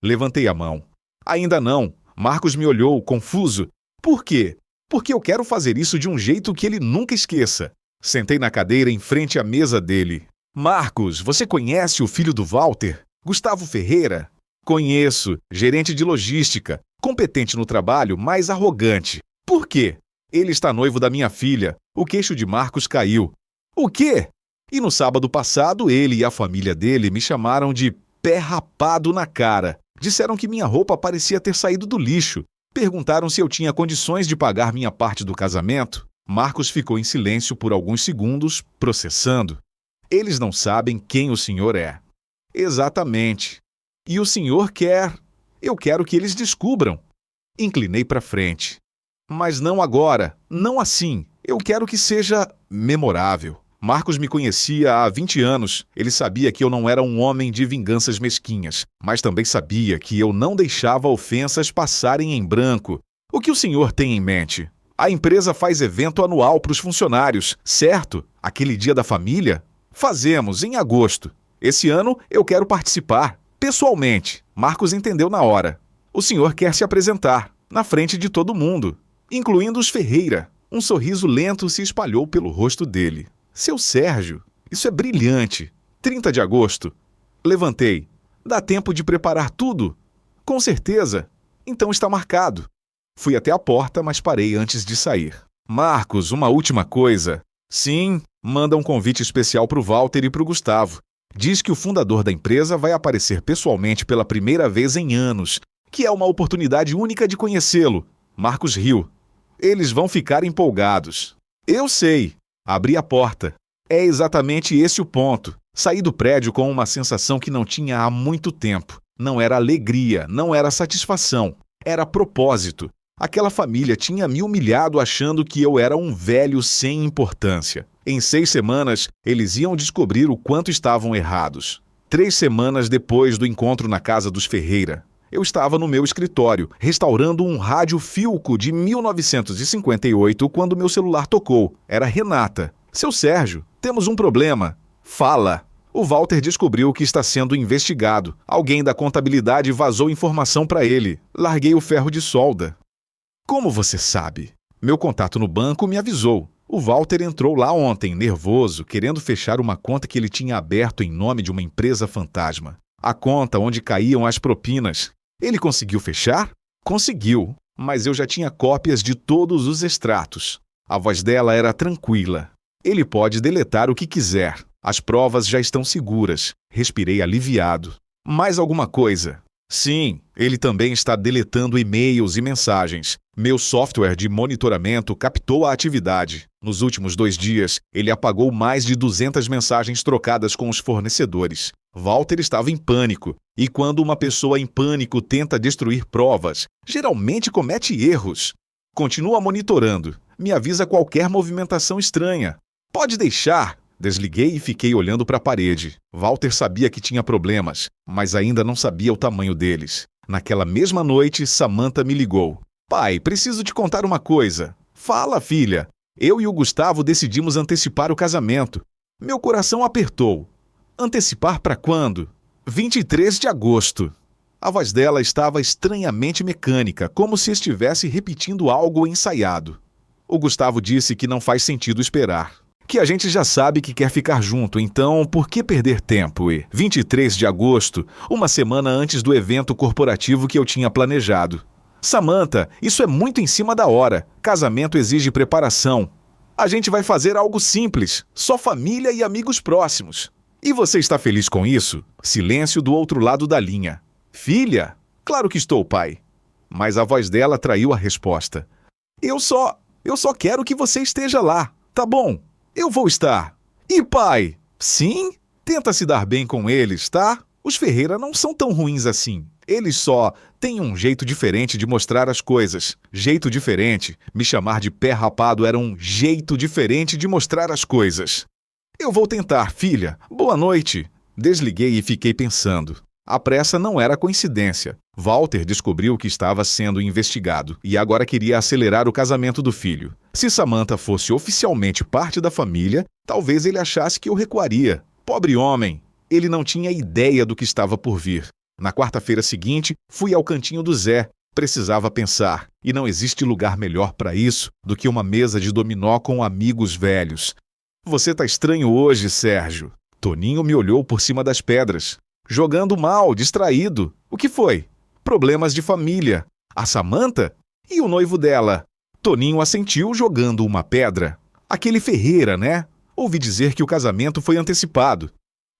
Levantei a mão. Ainda não. Marcos me olhou, confuso. Por quê? Porque eu quero fazer isso de um jeito que ele nunca esqueça. Sentei na cadeira em frente à mesa dele. Marcos, você conhece o filho do Walter? Gustavo Ferreira? Conheço, gerente de logística, competente no trabalho, mas arrogante. Por quê? Ele está noivo da minha filha. O queixo de Marcos caiu. O quê? E no sábado passado, ele e a família dele me chamaram de pé rapado na cara. Disseram que minha roupa parecia ter saído do lixo. Perguntaram se eu tinha condições de pagar minha parte do casamento. Marcos ficou em silêncio por alguns segundos, processando. Eles não sabem quem o senhor é. Exatamente. E o senhor quer... Eu quero que eles descubram. Inclinei para frente. Mas não agora, não assim. Eu quero que seja memorável. Marcos me conhecia há 20 anos. Ele sabia que eu não era um homem de vinganças mesquinhas, mas também sabia que eu não deixava ofensas passarem em branco. O que o senhor tem em mente? A empresa faz evento anual para os funcionários, certo? Aquele dia da família? Fazemos, em agosto. Esse ano eu quero participar. Pessoalmente, Marcos entendeu na hora. O senhor quer se apresentar, na frente de todo mundo, incluindo os Ferreira. Um sorriso lento se espalhou pelo rosto dele. Seu Sérgio, isso é brilhante. 30 de agosto. Levantei. Dá tempo de preparar tudo? Com certeza. Então está marcado. Fui até a porta, mas parei antes de sair. Marcos, uma última coisa. Sim, manda um convite especial para o Walter e para o Gustavo. Diz que o fundador da empresa vai aparecer pessoalmente pela primeira vez em anos, que é uma oportunidade única de conhecê-lo. Marcos riu. Eles vão ficar empolgados. Eu sei. Abri a porta. É exatamente esse o ponto. Saí do prédio com uma sensação que não tinha há muito tempo. Não era alegria, não era satisfação. Era propósito. Aquela família tinha me humilhado achando que eu era um velho sem importância. Em 6 semanas, eles iam descobrir o quanto estavam errados. 3 semanas depois do encontro na casa dos Ferreira, eu estava no meu escritório, restaurando um rádio Philco de 1958 quando meu celular tocou. Era Renata. Seu Sérgio, temos um problema. Fala. O Walter descobriu que está sendo investigado. Alguém da contabilidade vazou informação para ele. Larguei o ferro de solda. Como você sabe? Meu contato no banco me avisou. O Walter entrou lá ontem, nervoso, querendo fechar uma conta que ele tinha aberto em nome de uma empresa fantasma. A conta onde caíam as propinas. Ele conseguiu fechar? Conseguiu, mas eu já tinha cópias de todos os extratos. A voz dela era tranquila. Ele pode deletar o que quiser. As provas já estão seguras. Respirei aliviado. Mais alguma coisa? Sim, ele também está deletando e-mails e mensagens. Meu software de monitoramento captou a atividade. Nos últimos 2 dias, ele apagou mais de 200 mensagens trocadas com os fornecedores. Walter estava em pânico. E quando uma pessoa em pânico tenta destruir provas, geralmente comete erros. Continua monitorando. Me avisa qualquer movimentação estranha. Pode deixar. Desliguei e fiquei olhando para a parede. Walter sabia que tinha problemas, mas ainda não sabia o tamanho deles. Naquela mesma noite, Samantha me ligou. Pai, preciso te contar uma coisa. Fala, filha. Eu e o Gustavo decidimos antecipar o casamento. Meu coração apertou. Antecipar para quando? 23 de agosto. A voz dela estava estranhamente mecânica, como se estivesse repetindo algo ensaiado. O Gustavo disse que não faz sentido esperar. Que a gente já sabe que quer ficar junto, então por que perder tempo? 23 de agosto, uma semana antes do evento corporativo que eu tinha planejado. Samantha, isso é muito em cima da hora. Casamento exige preparação. A gente vai fazer algo simples, só família e amigos próximos. E você está feliz com isso? Silêncio do outro lado da linha. Filha? Claro que estou, pai. Mas a voz dela traiu a resposta. Eu só quero que você esteja lá, tá bom? Eu vou estar. E pai? Sim? Tenta se dar bem com eles, tá? Os Ferreira não são tão ruins assim. Eles só têm um jeito diferente de mostrar as coisas. Jeito diferente. Me chamar de pé rapado era um jeito diferente de mostrar as coisas. Eu vou tentar, filha. Boa noite. Desliguei e fiquei pensando. A pressa não era coincidência. Walter descobriu que estava sendo investigado e agora queria acelerar o casamento do filho. Se Samantha fosse oficialmente parte da família, talvez ele achasse que eu recuaria. Pobre homem! Ele não tinha ideia do que estava por vir. Na quarta-feira seguinte, fui ao cantinho do Zé. Precisava pensar, e não existe lugar melhor para isso do que uma mesa de dominó com amigos velhos. Você tá estranho hoje, Sérgio. Toninho me olhou por cima das pedras. Jogando mal, distraído. O que foi? Problemas de família. A Samantha? E o noivo dela? Toninho assentiu jogando uma pedra. Aquele Ferreira, né? Ouvi dizer que o casamento foi antecipado.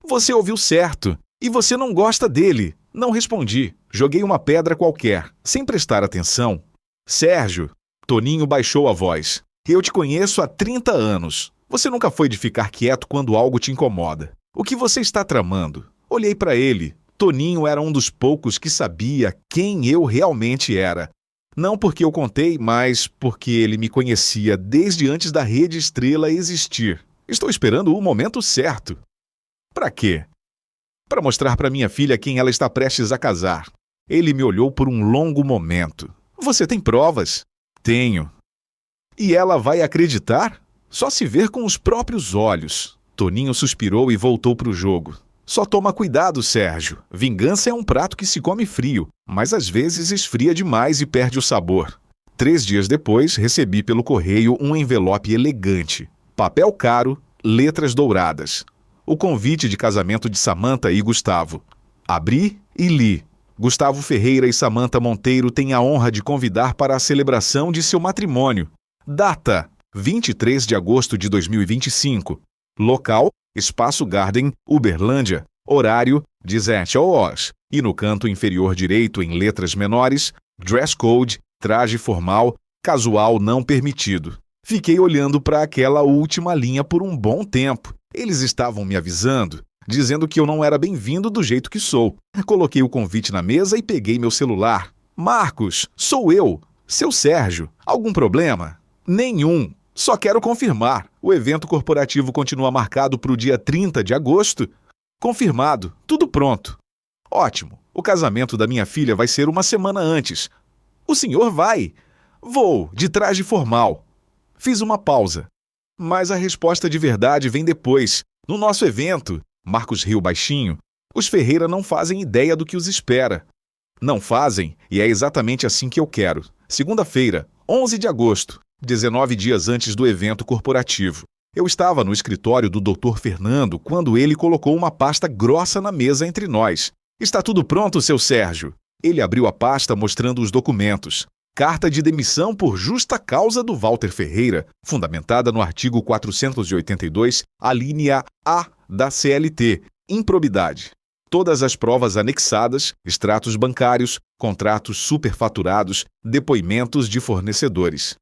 Você ouviu certo. E você não gosta dele. Não respondi. Joguei uma pedra qualquer, sem prestar atenção. Sérgio. Toninho baixou a voz. Eu te conheço há 30 anos. Você nunca foi de ficar quieto quando algo te incomoda. O que você está tramando? Olhei para ele. Toninho era um dos poucos que sabia quem eu realmente era. Não porque eu contei, mas porque ele me conhecia desde antes da Rede Estrela existir. Estou esperando o momento certo. Para quê? Para mostrar para minha filha quem ela está prestes a casar. Ele me olhou por um longo momento. Você tem provas? Tenho. E ela vai acreditar? Só se ver com os próprios olhos. Toninho suspirou e voltou para o jogo. Só toma cuidado, Sérgio. Vingança é um prato que se come frio, mas às vezes esfria demais e perde o sabor. 3 dias depois, recebi pelo correio um envelope elegante. Papel caro, letras douradas. O convite de casamento de Samantha e Gustavo. Abri e li. Gustavo Ferreira e Samantha Monteiro têm a honra de convidar para a celebração de seu matrimônio. Data: 23 de agosto de 2025. Local: Espaço Garden, Uberlândia. Horário: 17 horas. E no canto inferior direito, em letras menores, dress code, traje formal, casual não permitido. Fiquei olhando para aquela última linha por um bom tempo. Eles estavam me avisando, dizendo que eu não era bem-vindo do jeito que sou. Coloquei o convite na mesa e peguei meu celular. Marcos, sou eu, seu Sérgio. Algum problema? Nenhum. Só quero confirmar. O evento corporativo continua marcado para o dia 30 de agosto? Confirmado. Tudo pronto. Ótimo. O casamento da minha filha vai ser uma semana antes. O senhor vai? Vou, de traje formal. Fiz uma pausa. Mas a resposta de verdade vem depois. No nosso evento, Marcos riu baixinho, os Ferreira não fazem ideia do que os espera. Não fazem, e é exatamente assim que eu quero. Segunda-feira, 11 de agosto. 19 dias antes do evento corporativo. Eu estava no escritório do Dr. Fernando quando ele colocou uma pasta grossa na mesa entre nós. Está tudo pronto, seu Sérgio? Ele abriu a pasta mostrando os documentos. Carta de demissão por justa causa do Walter Ferreira, fundamentada no artigo 482, a linha A da CLT, improbidade. Todas as provas anexadas, extratos bancários, contratos superfaturados, depoimentos de fornecedores.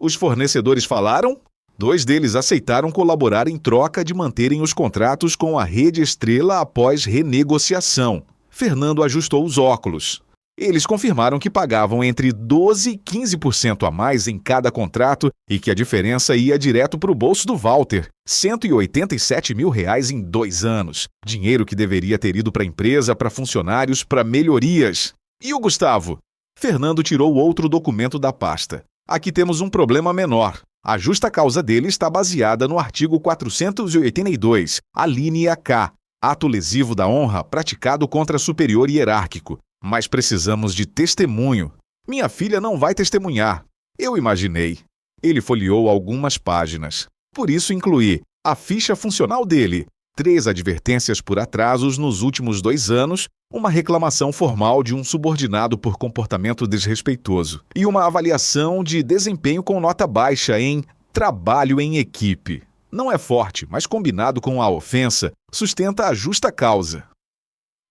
Os fornecedores falaram? 2 deles aceitaram colaborar em troca de manterem os contratos com a Rede Estrela após renegociação. Fernando ajustou os óculos. Eles confirmaram que pagavam entre 12% e 15% a mais em cada contrato e que a diferença ia direto para o bolso do Walter. R$187 mil em 2 anos. Dinheiro que deveria ter ido para a empresa, para funcionários, para melhorias. E o Gustavo? Fernando tirou outro documento da pasta. Aqui temos um problema menor. A justa causa dele está baseada no artigo 482, a linha K, ato lesivo da honra praticado contra superior hierárquico. Mas precisamos de testemunho. Minha filha não vai testemunhar. Eu imaginei. Ele folheou algumas páginas. Por isso incluí a ficha funcional dele, 3 advertências por atrasos nos últimos 2 anos, uma reclamação formal de um subordinado por comportamento desrespeitoso e uma avaliação de desempenho com nota baixa em trabalho em equipe. Não é forte, mas combinado com a ofensa, sustenta a justa causa.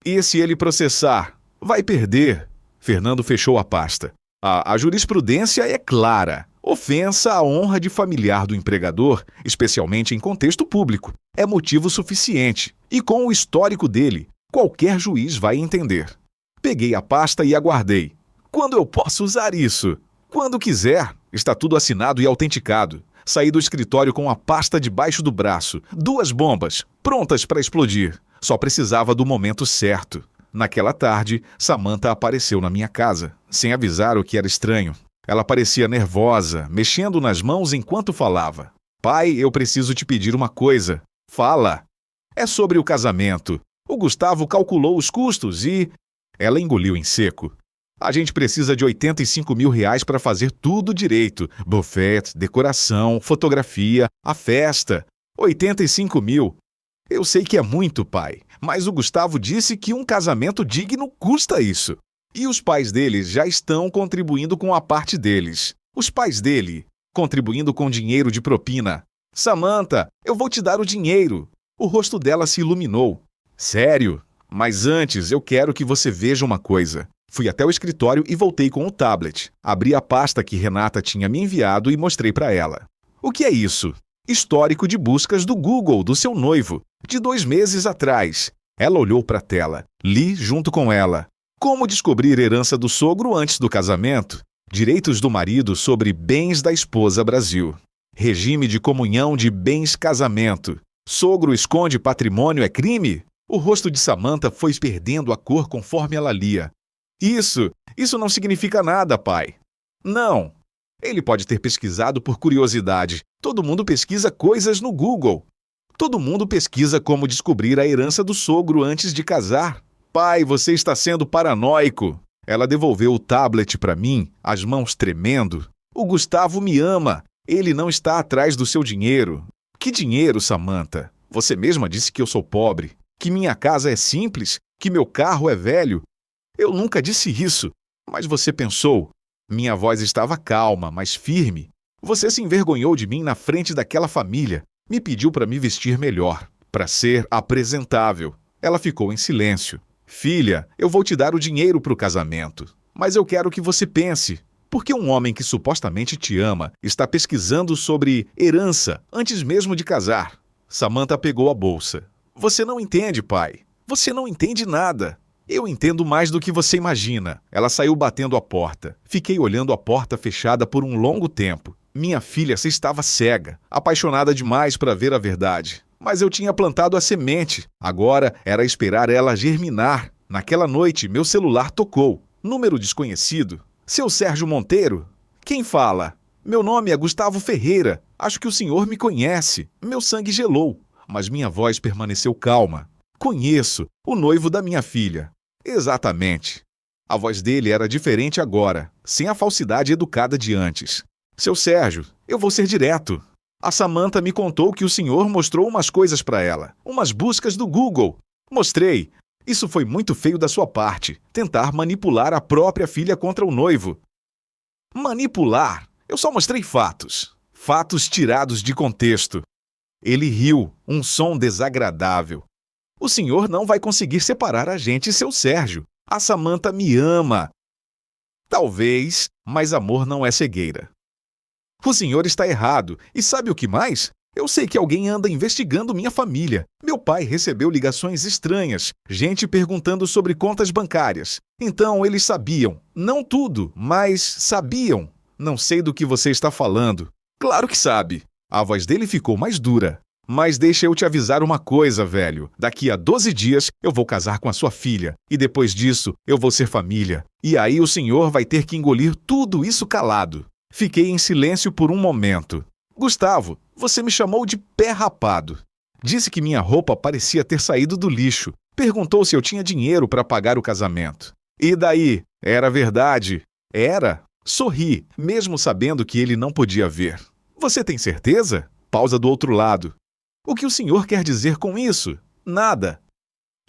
E se ele processar? Vai perder. Fernando fechou a pasta. A jurisprudência é clara. Ofensa à honra de familiar do empregador, especialmente em contexto público, é motivo suficiente. E com o histórico dele, qualquer juiz vai entender. Peguei a pasta e aguardei. Quando eu posso usar isso? Quando quiser. Está tudo assinado e autenticado. Saí do escritório com a pasta debaixo do braço, 2 bombas, prontas para explodir. Só precisava do momento certo. Naquela tarde, Samantha apareceu na minha casa, sem avisar o que era estranho. Ela parecia nervosa, mexendo nas mãos enquanto falava. Pai, eu preciso te pedir uma coisa. Fala. É sobre o casamento. O Gustavo calculou os custos e... Ela engoliu em seco. A gente precisa de R$85 mil para fazer tudo direito. Buffet, decoração, fotografia, a festa. 85 mil. Eu sei que é muito, pai, mas o Gustavo disse que um casamento digno custa isso. E os pais deles já estão contribuindo com a parte deles. Os pais dele, contribuindo com dinheiro de propina. Samantha, eu vou te dar o dinheiro. O rosto dela se iluminou. Sério? Mas antes, eu quero que você veja uma coisa. Fui até o escritório e voltei com o tablet. Abri a pasta que Renata tinha me enviado e mostrei para ela. O que é isso? Histórico de buscas do Google do seu noivo, de 2 meses atrás. Ela olhou para a tela. Li junto com ela. Como descobrir herança do sogro antes do casamento? Direitos do marido sobre bens da esposa Brasil. Regime de comunhão de bens casamento. Sogro esconde patrimônio é crime? O rosto de Samantha foi perdendo a cor conforme ela lia. Isso não significa nada, pai. Não. Ele pode ter pesquisado por curiosidade. Todo mundo pesquisa coisas no Google. Todo mundo pesquisa como descobrir a herança do sogro antes de casar. Pai, você está sendo paranoico. Ela devolveu o tablet para mim, as mãos tremendo. O Gustavo me ama. Ele não está atrás do seu dinheiro. Que dinheiro, Samantha? Você mesma disse que eu sou pobre, que minha casa é simples, que meu carro é velho. Eu nunca disse isso, mas você pensou. Minha voz estava calma, mas firme. Você se envergonhou de mim na frente daquela família. Me pediu para me vestir melhor, para ser apresentável. Ela ficou em silêncio. Filha, eu vou te dar o dinheiro para o casamento. Mas eu quero que você pense. Por que um homem que supostamente te ama está pesquisando sobre herança antes mesmo de casar? Samantha pegou a bolsa. Você não entende, pai. Você não entende nada. Eu entendo mais do que você imagina. Ela saiu batendo a porta. Fiquei olhando a porta fechada por um longo tempo. Minha filha se estava cega, apaixonada demais para ver a verdade. Mas eu tinha plantado a semente. Agora era esperar ela germinar. Naquela noite, meu celular tocou. Número desconhecido. Seu Sérgio Monteiro? Quem fala? Meu nome é Gustavo Ferreira. Acho que o senhor me conhece. Meu sangue gelou, mas minha voz permaneceu calma. Conheço, o noivo da minha filha. Exatamente. A voz dele era diferente agora, sem a falsidade educada de antes. Seu Sérgio, eu vou ser direto. A Samantha me contou que o senhor mostrou umas coisas para ela, umas buscas do Google. Mostrei. Isso foi muito feio da sua parte, tentar manipular a própria filha contra o noivo. Manipular? Eu só mostrei fatos. Fatos tirados de contexto. Ele riu, um som desagradável. O senhor não vai conseguir separar a gente e seu Sérgio. A Samantha me ama. Talvez, mas amor não é cegueira. O senhor está errado. E sabe o que mais? Eu sei que alguém anda investigando minha família. Meu pai recebeu ligações estranhas, gente perguntando sobre contas bancárias. Então eles sabiam. Não tudo, mas sabiam. Não sei do que você está falando. Claro que sabe. A voz dele ficou mais dura. Mas deixa eu te avisar uma coisa, velho. Daqui a 12 dias eu vou casar com a sua filha. E depois disso eu vou ser família. E aí o senhor vai ter que engolir tudo isso calado. Fiquei em silêncio por um momento. Gustavo, você me chamou de pé rapado. Disse que minha roupa parecia ter saído do lixo. Perguntou se eu tinha dinheiro para pagar o casamento. E daí? Era verdade? Era? Sorri, mesmo sabendo que ele não podia ver. Você tem certeza? Pausa do outro lado. O que o senhor quer dizer com isso? Nada.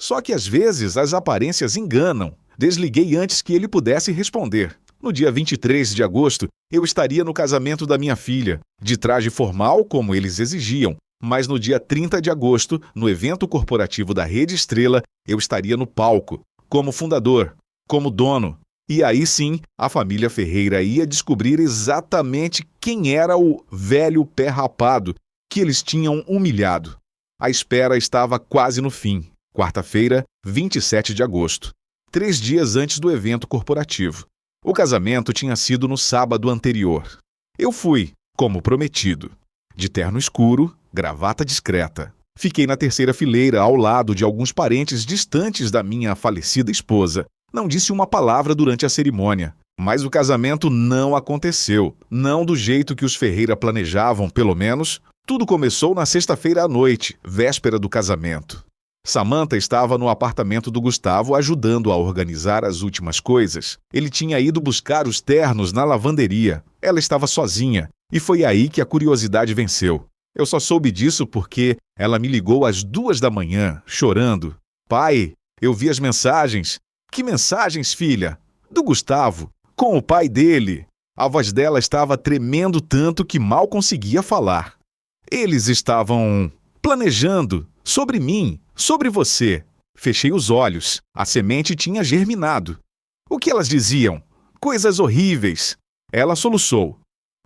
Só que às vezes as aparências enganam. Desliguei antes que ele pudesse responder. No dia 23 de agosto, eu estaria no casamento da minha filha, de traje formal, como eles exigiam. Mas no dia 30 de agosto, no evento corporativo da Rede Estrela, eu estaria no palco, como fundador, como dono. E aí sim, a família Ferreira ia descobrir exatamente quem era o velho pé rapado que eles tinham humilhado. A espera estava quase no fim. Quarta-feira, 27 de agosto. 3 dias antes do evento corporativo. O casamento tinha sido no sábado anterior. Eu fui, como prometido. de terno escuro, gravata discreta. Fiquei na terceira fileira, ao lado de alguns parentes distantes da minha falecida esposa. Não disse uma palavra durante a cerimônia. Mas o casamento não aconteceu. Não do jeito que os Ferreira planejavam, pelo menos. Tudo começou na sexta-feira à noite, véspera do casamento. Samantha estava no apartamento do Gustavo ajudando a organizar as últimas coisas. Ele tinha ido buscar os ternos na lavanderia. Ela estava sozinha, e foi aí que a curiosidade venceu. Eu só soube disso porque ela me ligou às 2 da manhã, chorando. Pai, eu vi as mensagens. Que mensagens, filha? Do Gustavo, com o pai dele. A voz dela estava tremendo tanto que mal conseguia falar. Eles estavam planejando sobre mim, sobre você. Fechei os olhos. A semente tinha germinado. O que elas diziam? Coisas horríveis. Ela soluçou.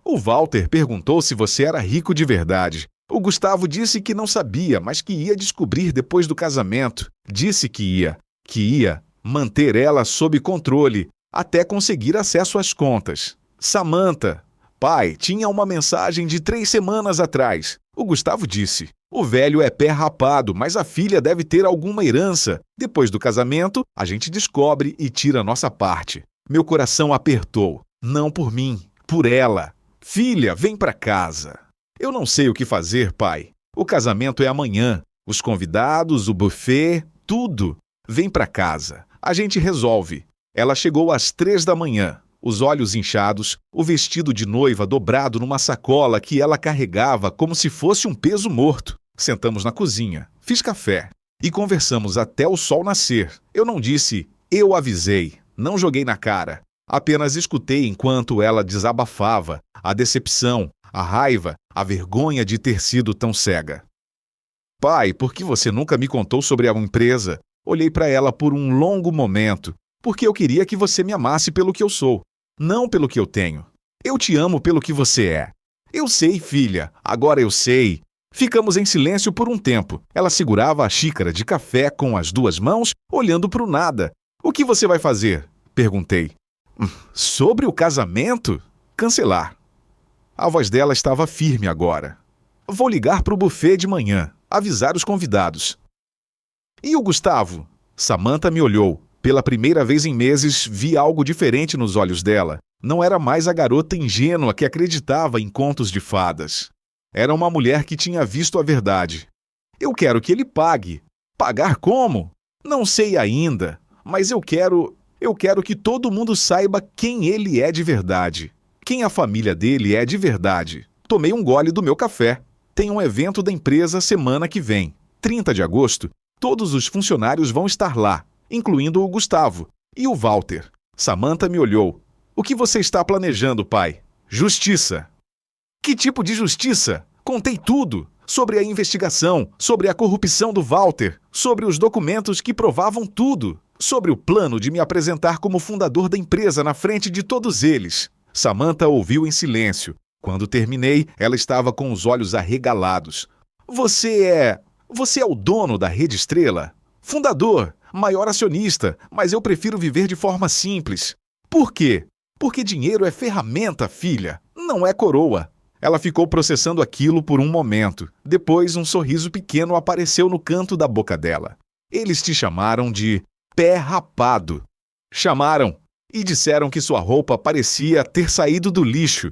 O Walter perguntou se você era rico de verdade. O Gustavo disse que não sabia, mas que ia descobrir depois do casamento. Disse que ia manter ela sob controle, até conseguir acesso às contas. Samantha, pai, tinha uma mensagem de 3 semanas atrás. O Gustavo disse, o velho é pé rapado, mas a filha deve ter alguma herança. Depois do casamento, a gente descobre e tira a nossa parte. Meu coração apertou. Não por mim, por ela. Filha, vem pra casa. Eu não sei o que fazer, pai. O casamento é amanhã. Os convidados, o buffet, tudo. Vem pra casa. A gente resolve. Ela chegou às 3 da manhã, os olhos inchados, o vestido de noiva dobrado numa sacola que ela carregava como se fosse um peso morto. Sentamos na cozinha, fiz café e conversamos até o sol nascer. Eu não disse, eu avisei, não joguei na cara. Apenas escutei enquanto ela desabafava, a decepção, a raiva, a vergonha de ter sido tão cega. Pai, por que você nunca me contou sobre a empresa? Olhei para ela por um longo momento, porque eu queria que você me amasse pelo que eu sou, não pelo que eu tenho. Eu te amo pelo que você é. Eu sei, filha, agora eu sei. Ficamos em silêncio por um tempo. Ela segurava a xícara de café com as 2 mãos, olhando para o nada. O que você vai fazer? Perguntei. Sobre o casamento? Cancelar. A voz dela estava firme agora. Vou ligar para o buffet de manhã, avisar os convidados. E o Gustavo? Samantha me olhou. Pela primeira vez em meses, vi algo diferente nos olhos dela. Não era mais a garota ingênua que acreditava em contos de fadas. Era uma mulher que tinha visto a verdade. Eu quero que ele pague. Pagar como? Não sei ainda, mas eu quero que todo mundo saiba quem ele é de verdade. Quem a família dele é de verdade. Tomei um gole do meu café. Tem um evento da empresa semana que vem. 30 de agosto, todos os funcionários vão estar lá, incluindo o Gustavo e o Walter. Samantha me olhou. O que você está planejando, pai? Justiça. Que tipo de justiça? Contei tudo. Sobre a investigação, sobre a corrupção do Walter, sobre os documentos que provavam tudo, sobre o plano de me apresentar como fundador da empresa na frente de todos eles. Samantha ouviu em silêncio. Quando terminei, ela estava com os olhos arregalados. Você é o dono da Rede Estrela? Fundador, maior acionista, mas eu prefiro viver de forma simples. Por quê? Porque dinheiro é ferramenta, filha, não é coroa. Ela ficou processando aquilo por um momento. Depois, um sorriso pequeno apareceu no canto da boca dela. Eles te chamaram de pé rapado. Chamaram e disseram que sua roupa parecia ter saído do lixo.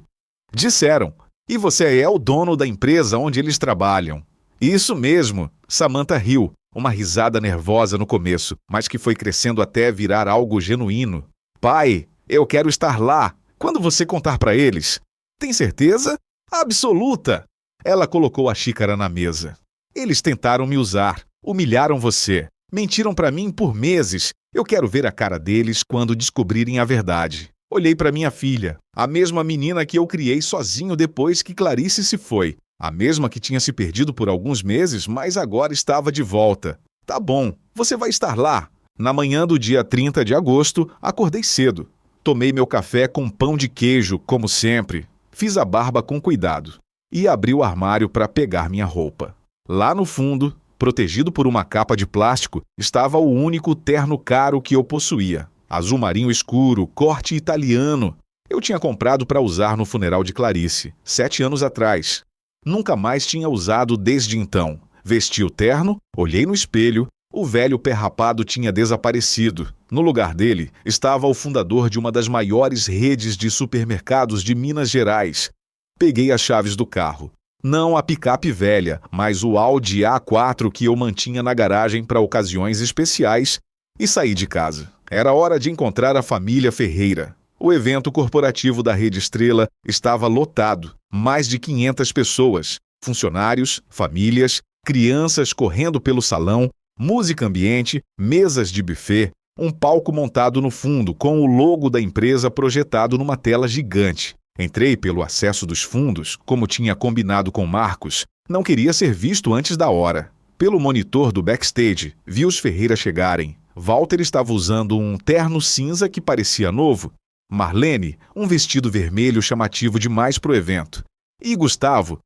Disseram. E você é o dono da empresa onde eles trabalham. Isso mesmo. Samantha riu. Uma risada nervosa no começo, mas que foi crescendo até virar algo genuíno. Pai, eu quero estar lá. Quando você contar para eles. Tem certeza? Absoluta! Ela colocou a xícara na mesa. Eles tentaram me usar, humilharam você, mentiram para mim por meses. Eu quero ver a cara deles quando descobrirem a verdade. Olhei para minha filha, a mesma menina que eu criei sozinho depois que Clarice se foi. A mesma que tinha se perdido por alguns meses, mas agora estava de volta. Tá bom, você vai estar lá. Na manhã do dia 30 de agosto, acordei cedo. Tomei meu café com pão de queijo, como sempre. Fiz a barba com cuidado e abri o armário para pegar minha roupa. Lá no fundo, protegido por uma capa de plástico, estava o único terno caro que eu possuía. Azul marinho escuro, corte italiano. Eu tinha comprado para usar no funeral de Clarice, 7 anos atrás. Nunca mais tinha usado desde então. Vesti o terno, olhei no espelho. O velho pé rapado tinha desaparecido. No lugar dele estava o fundador de uma das maiores redes de supermercados de Minas Gerais. Peguei as chaves do carro. Não a picape velha, mas o Audi A4 que eu mantinha na garagem para ocasiões especiais e saí de casa. Era hora de encontrar a família Ferreira. O evento corporativo da Rede Estrela estava lotado. Mais de 500 pessoas, funcionários, famílias, crianças correndo pelo salão, música ambiente, mesas de buffet, um palco montado no fundo com o logo da empresa projetado numa tela gigante. Entrei pelo acesso dos fundos, como tinha combinado com Marcos. Não queria ser visto antes da hora. Pelo monitor do backstage, vi os Ferreira chegarem. Walter estava usando um terno cinza que parecia novo. Marlene, um vestido vermelho chamativo demais para o evento. E Gustavo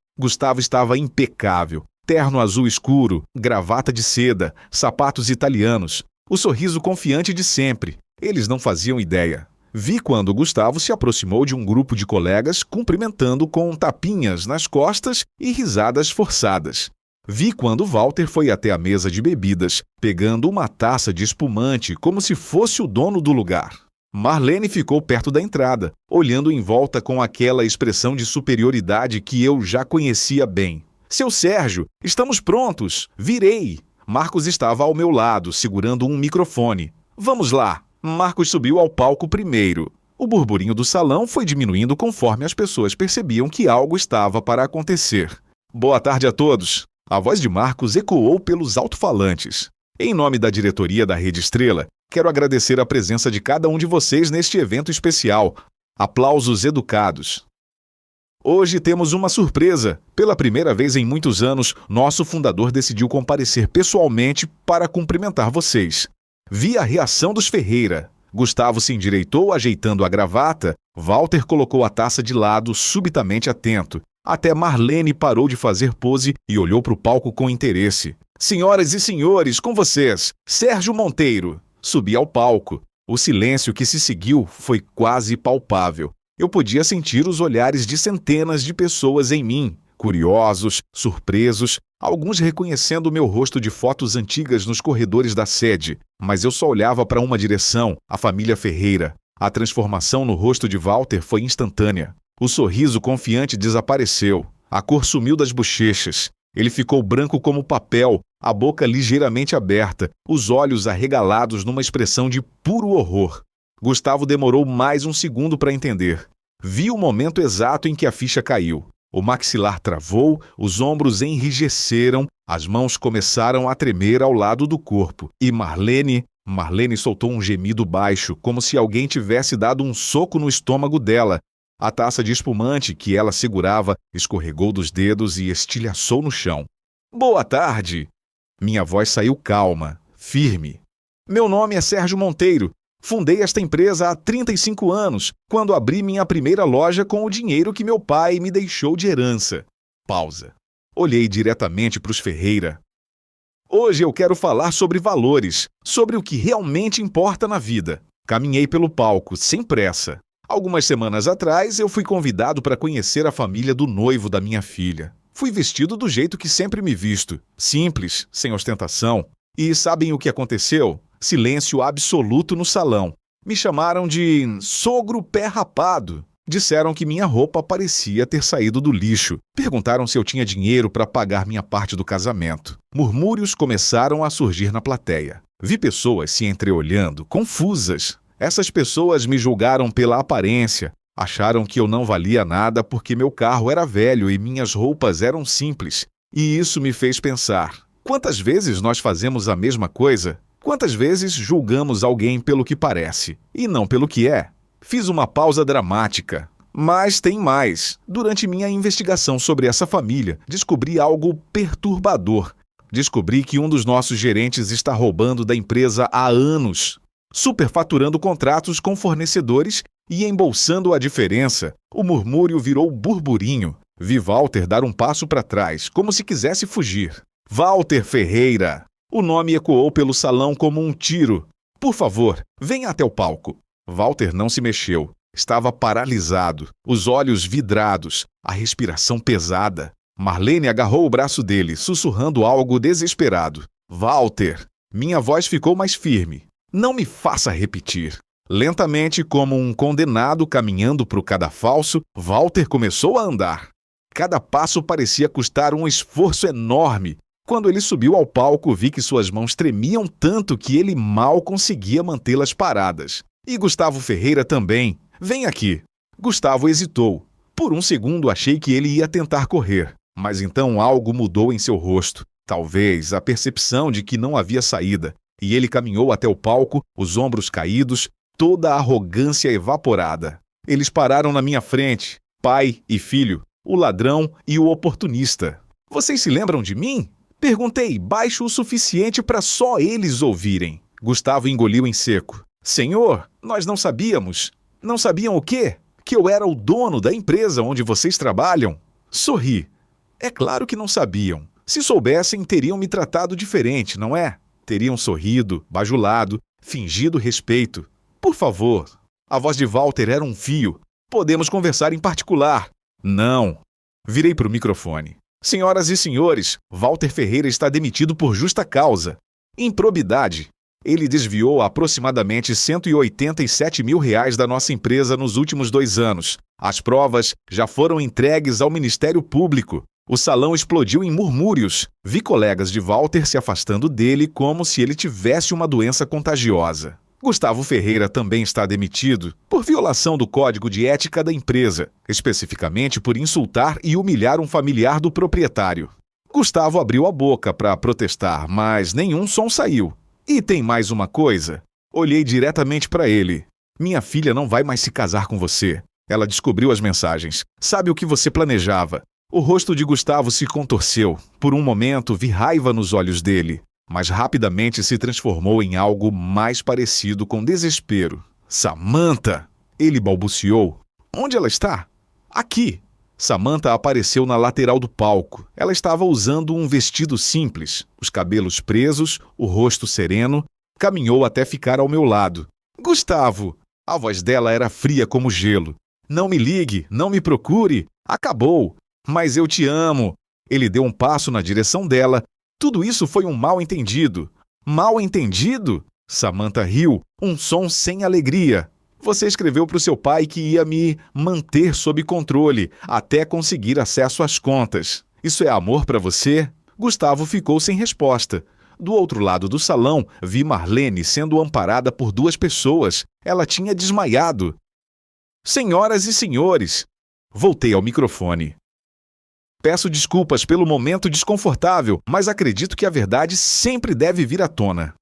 estava impecável. Terno azul escuro, gravata de seda, sapatos italianos, o sorriso confiante de sempre. Eles não faziam ideia. Vi quando Gustavo se aproximou de um grupo de colegas cumprimentando com tapinhas nas costas e risadas forçadas. Vi quando Walter foi até a mesa de bebidas, pegando uma taça de espumante como se fosse o dono do lugar. Marlene ficou perto da entrada, olhando em volta com aquela expressão de superioridade que eu já conhecia bem. Seu Sérgio, estamos prontos! Virei! Marcos estava ao meu lado, segurando um microfone. Vamos lá! Marcos subiu ao palco primeiro. O burburinho do salão foi diminuindo conforme as pessoas percebiam que algo estava para acontecer. Boa tarde a todos! A voz de Marcos ecoou pelos alto-falantes. Em nome da diretoria da Rede Estrela, quero agradecer a presença de cada um de vocês neste evento especial. Aplausos educados. Hoje temos uma surpresa. Pela primeira vez em muitos anos, nosso fundador decidiu comparecer pessoalmente para cumprimentar vocês. Vi a reação dos Ferreira. Gustavo se endireitou ajeitando a gravata. Walter colocou a taça de lado, subitamente atento. Até Marlene parou de fazer pose e olhou para o palco com interesse. Senhoras e senhores, com vocês, Sérgio Monteiro. Subi ao palco. O silêncio que se seguiu foi quase palpável. Eu podia sentir os olhares de centenas de pessoas em mim, curiosos, surpresos, alguns reconhecendo meu rosto de fotos antigas nos corredores da sede. Mas eu só olhava para uma direção, a família Ferreira. A transformação no rosto de Walter foi instantânea. O sorriso confiante desapareceu. A cor sumiu das bochechas. Ele ficou branco como papel, a boca ligeiramente aberta, os olhos arregalados numa expressão de puro horror. Gustavo demorou mais um segundo para entender. Vi o momento exato em que a ficha caiu. O maxilar travou, os ombros enrijeceram, as mãos começaram a tremer ao lado do corpo. E Marlene soltou um gemido baixo, como se alguém tivesse dado um soco no estômago dela. A taça de espumante que ela segurava escorregou dos dedos e estilhaçou no chão. Boa tarde! Minha voz saiu calma, firme. Meu nome é Sérgio Monteiro. Fundei esta empresa há 35 anos, quando abri minha primeira loja com o dinheiro que meu pai me deixou de herança. Pausa. Olhei diretamente para os Ferreira. Hoje eu quero falar sobre valores, sobre o que realmente importa na vida. Caminhei pelo palco, sem pressa. Algumas semanas atrás, eu fui convidado para conhecer a família do noivo da minha filha. Fui vestido do jeito que sempre me visto, simples, sem ostentação. E sabem o que aconteceu? Silêncio absoluto no salão. Me chamaram de sogro pé rapado. Disseram que minha roupa parecia ter saído do lixo. Perguntaram se eu tinha dinheiro para pagar minha parte do casamento. Murmúrios começaram a surgir na plateia. Vi pessoas se entreolhando, confusas. Essas pessoas me julgaram pela aparência. Acharam que eu não valia nada porque meu carro era velho e minhas roupas eram simples. E isso me fez pensar. Quantas vezes nós fazemos a mesma coisa? Quantas vezes julgamos alguém pelo que parece e não pelo que é? Fiz uma pausa dramática. Mas tem mais. Durante minha investigação sobre essa família, descobri algo perturbador. Descobri que um dos nossos gerentes está roubando da empresa há anos, superfaturando contratos com fornecedores e embolsando a diferença. O murmúrio virou burburinho. Vi Walter dar um passo para trás, como se quisesse fugir. Walter Ferreira! O nome ecoou pelo salão como um tiro. Por favor, venha até o palco. Walter não se mexeu. Estava paralisado, os olhos vidrados, a respiração pesada. Marlene agarrou o braço dele, sussurrando algo desesperado. Walter! Minha voz ficou mais firme. Não me faça repetir. Lentamente, como um condenado caminhando para o cadafalso, Walter começou a andar. Cada passo parecia custar um esforço enorme. Quando ele subiu ao palco, vi que suas mãos tremiam tanto que ele mal conseguia mantê-las paradas. E Gustavo Ferreira também. Vem aqui. Gustavo hesitou. Por um segundo achei que ele ia tentar correr, mas então algo mudou em seu rosto. Talvez a percepção de que não havia saída. E ele caminhou até o palco, os ombros caídos, toda a arrogância evaporada. Eles pararam na minha frente, pai e filho, o ladrão e o oportunista. Vocês se lembram de mim? Perguntei, baixo o suficiente para só eles ouvirem. Gustavo engoliu em seco. Senhor, nós não sabíamos. Não sabiam o quê? Que eu era o dono da empresa onde vocês trabalham? Sorri. É claro que não sabiam. Se soubessem, teriam me tratado diferente, não é? Teriam sorrido, bajulado, fingido respeito. Por favor. A voz de Walter era um fio. Podemos conversar em particular. Não. Virei para o microfone. Senhoras e senhores, Walter Ferreira está demitido por justa causa. Improbidade. Ele desviou aproximadamente R$187 mil da nossa empresa nos últimos 2 anos. As provas já foram entregues ao Ministério Público. O salão explodiu em murmúrios. Vi colegas de Walter se afastando dele como se ele tivesse uma doença contagiosa. Gustavo Ferreira também está demitido por violação do Código de Ética da empresa, especificamente por insultar e humilhar um familiar do proprietário. Gustavo abriu a boca para protestar, mas nenhum som saiu. E tem mais uma coisa. Olhei diretamente para ele. Minha filha não vai mais se casar com você. Ela descobriu as mensagens. Sabe o que você planejava. O rosto de Gustavo se contorceu. Por um momento, vi raiva nos olhos dele, mas rapidamente se transformou em algo mais parecido com desespero. Samantha! Ele balbuciou. Onde ela está? Aqui! Samantha apareceu na lateral do palco. Ela estava usando um vestido simples, os cabelos presos, o rosto sereno. Caminhou até ficar ao meu lado. Gustavo! A voz dela era fria como gelo. Não me ligue, não me procure. Acabou. Mas eu te amo. Ele deu um passo na direção dela. Tudo isso foi um mal-entendido. Mal-entendido? Samantha riu, um som sem alegria. Você escreveu para o seu pai que ia me manter sob controle, até conseguir acesso às contas. Isso é amor para você? Gustavo ficou sem resposta. Do outro lado do salão, vi Marlene sendo amparada por 2 pessoas. Ela tinha desmaiado. Senhoras e senhores, voltei ao microfone. Peço desculpas pelo momento desconfortável, mas acredito que a verdade sempre deve vir à tona.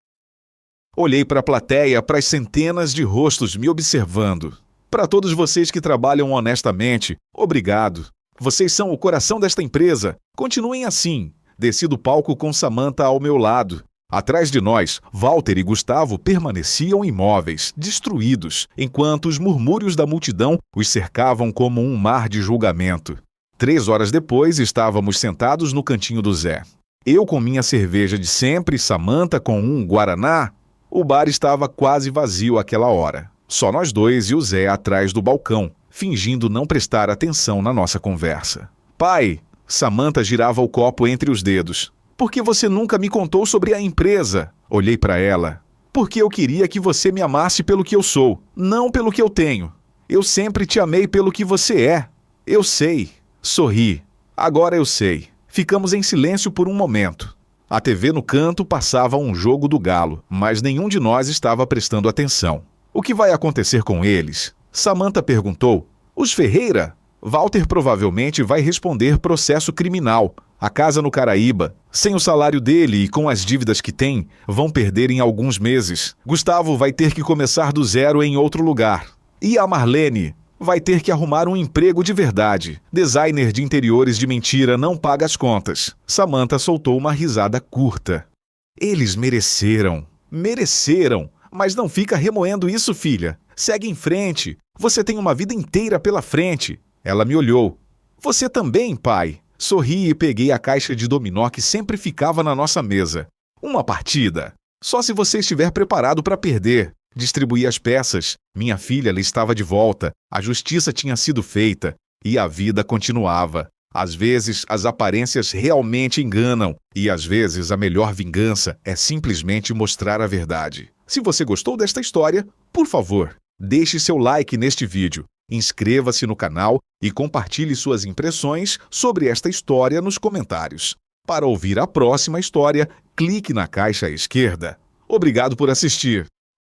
Olhei para a plateia, para as centenas de rostos me observando. Para todos vocês que trabalham honestamente, obrigado. Vocês são o coração desta empresa. Continuem assim. Desci do palco com Samantha ao meu lado. Atrás de nós, Walter e Gustavo permaneciam imóveis, destruídos, enquanto os murmúrios da multidão os cercavam como um mar de julgamento. 3 horas depois, estávamos sentados no cantinho do Zé. Eu com minha cerveja de sempre, Samantha com um guaraná. O bar estava quase vazio àquela hora. Só nós 2 e o Zé atrás do balcão, fingindo não prestar atenção na nossa conversa. Pai, Samantha girava o copo entre os dedos. Por que você nunca me contou sobre a empresa? Olhei para ela. Porque eu queria que você me amasse pelo que eu sou, não pelo que eu tenho. Eu sempre te amei pelo que você é. Eu sei. Sorri. Agora eu sei. Ficamos em silêncio por um momento. A TV no canto passava um jogo do Galo, mas nenhum de nós estava prestando atenção. O que vai acontecer com eles? Samantha perguntou. Os Ferreira? Walter provavelmente vai responder processo criminal. A casa no Caraíba. Sem o salário dele e com as dívidas que tem, vão perder em alguns meses. Gustavo vai ter que começar do zero em outro lugar. E a Marlene? Vai ter que arrumar um emprego de verdade. Designer de interiores de mentira não paga as contas. Samantha soltou uma risada curta. Eles mereceram. Mereceram. Mas não fica remoendo isso, filha. Segue em frente. Você tem uma vida inteira pela frente. Ela me olhou. Você também, pai. Sorri e peguei a caixa de dominó que sempre ficava na nossa mesa. Uma partida. Só se você estiver preparado para perder. Distribuí as peças. Minha filha estava de volta. A justiça tinha sido feita. E a vida continuava. Às vezes, as aparências realmente enganam, e às vezes a melhor vingança é simplesmente mostrar a verdade. Se você gostou desta história, por favor, deixe seu like neste vídeo, inscreva-se no canal e compartilhe suas impressões sobre esta história nos comentários. Para ouvir a próxima história, clique na caixa à esquerda. Obrigado por assistir.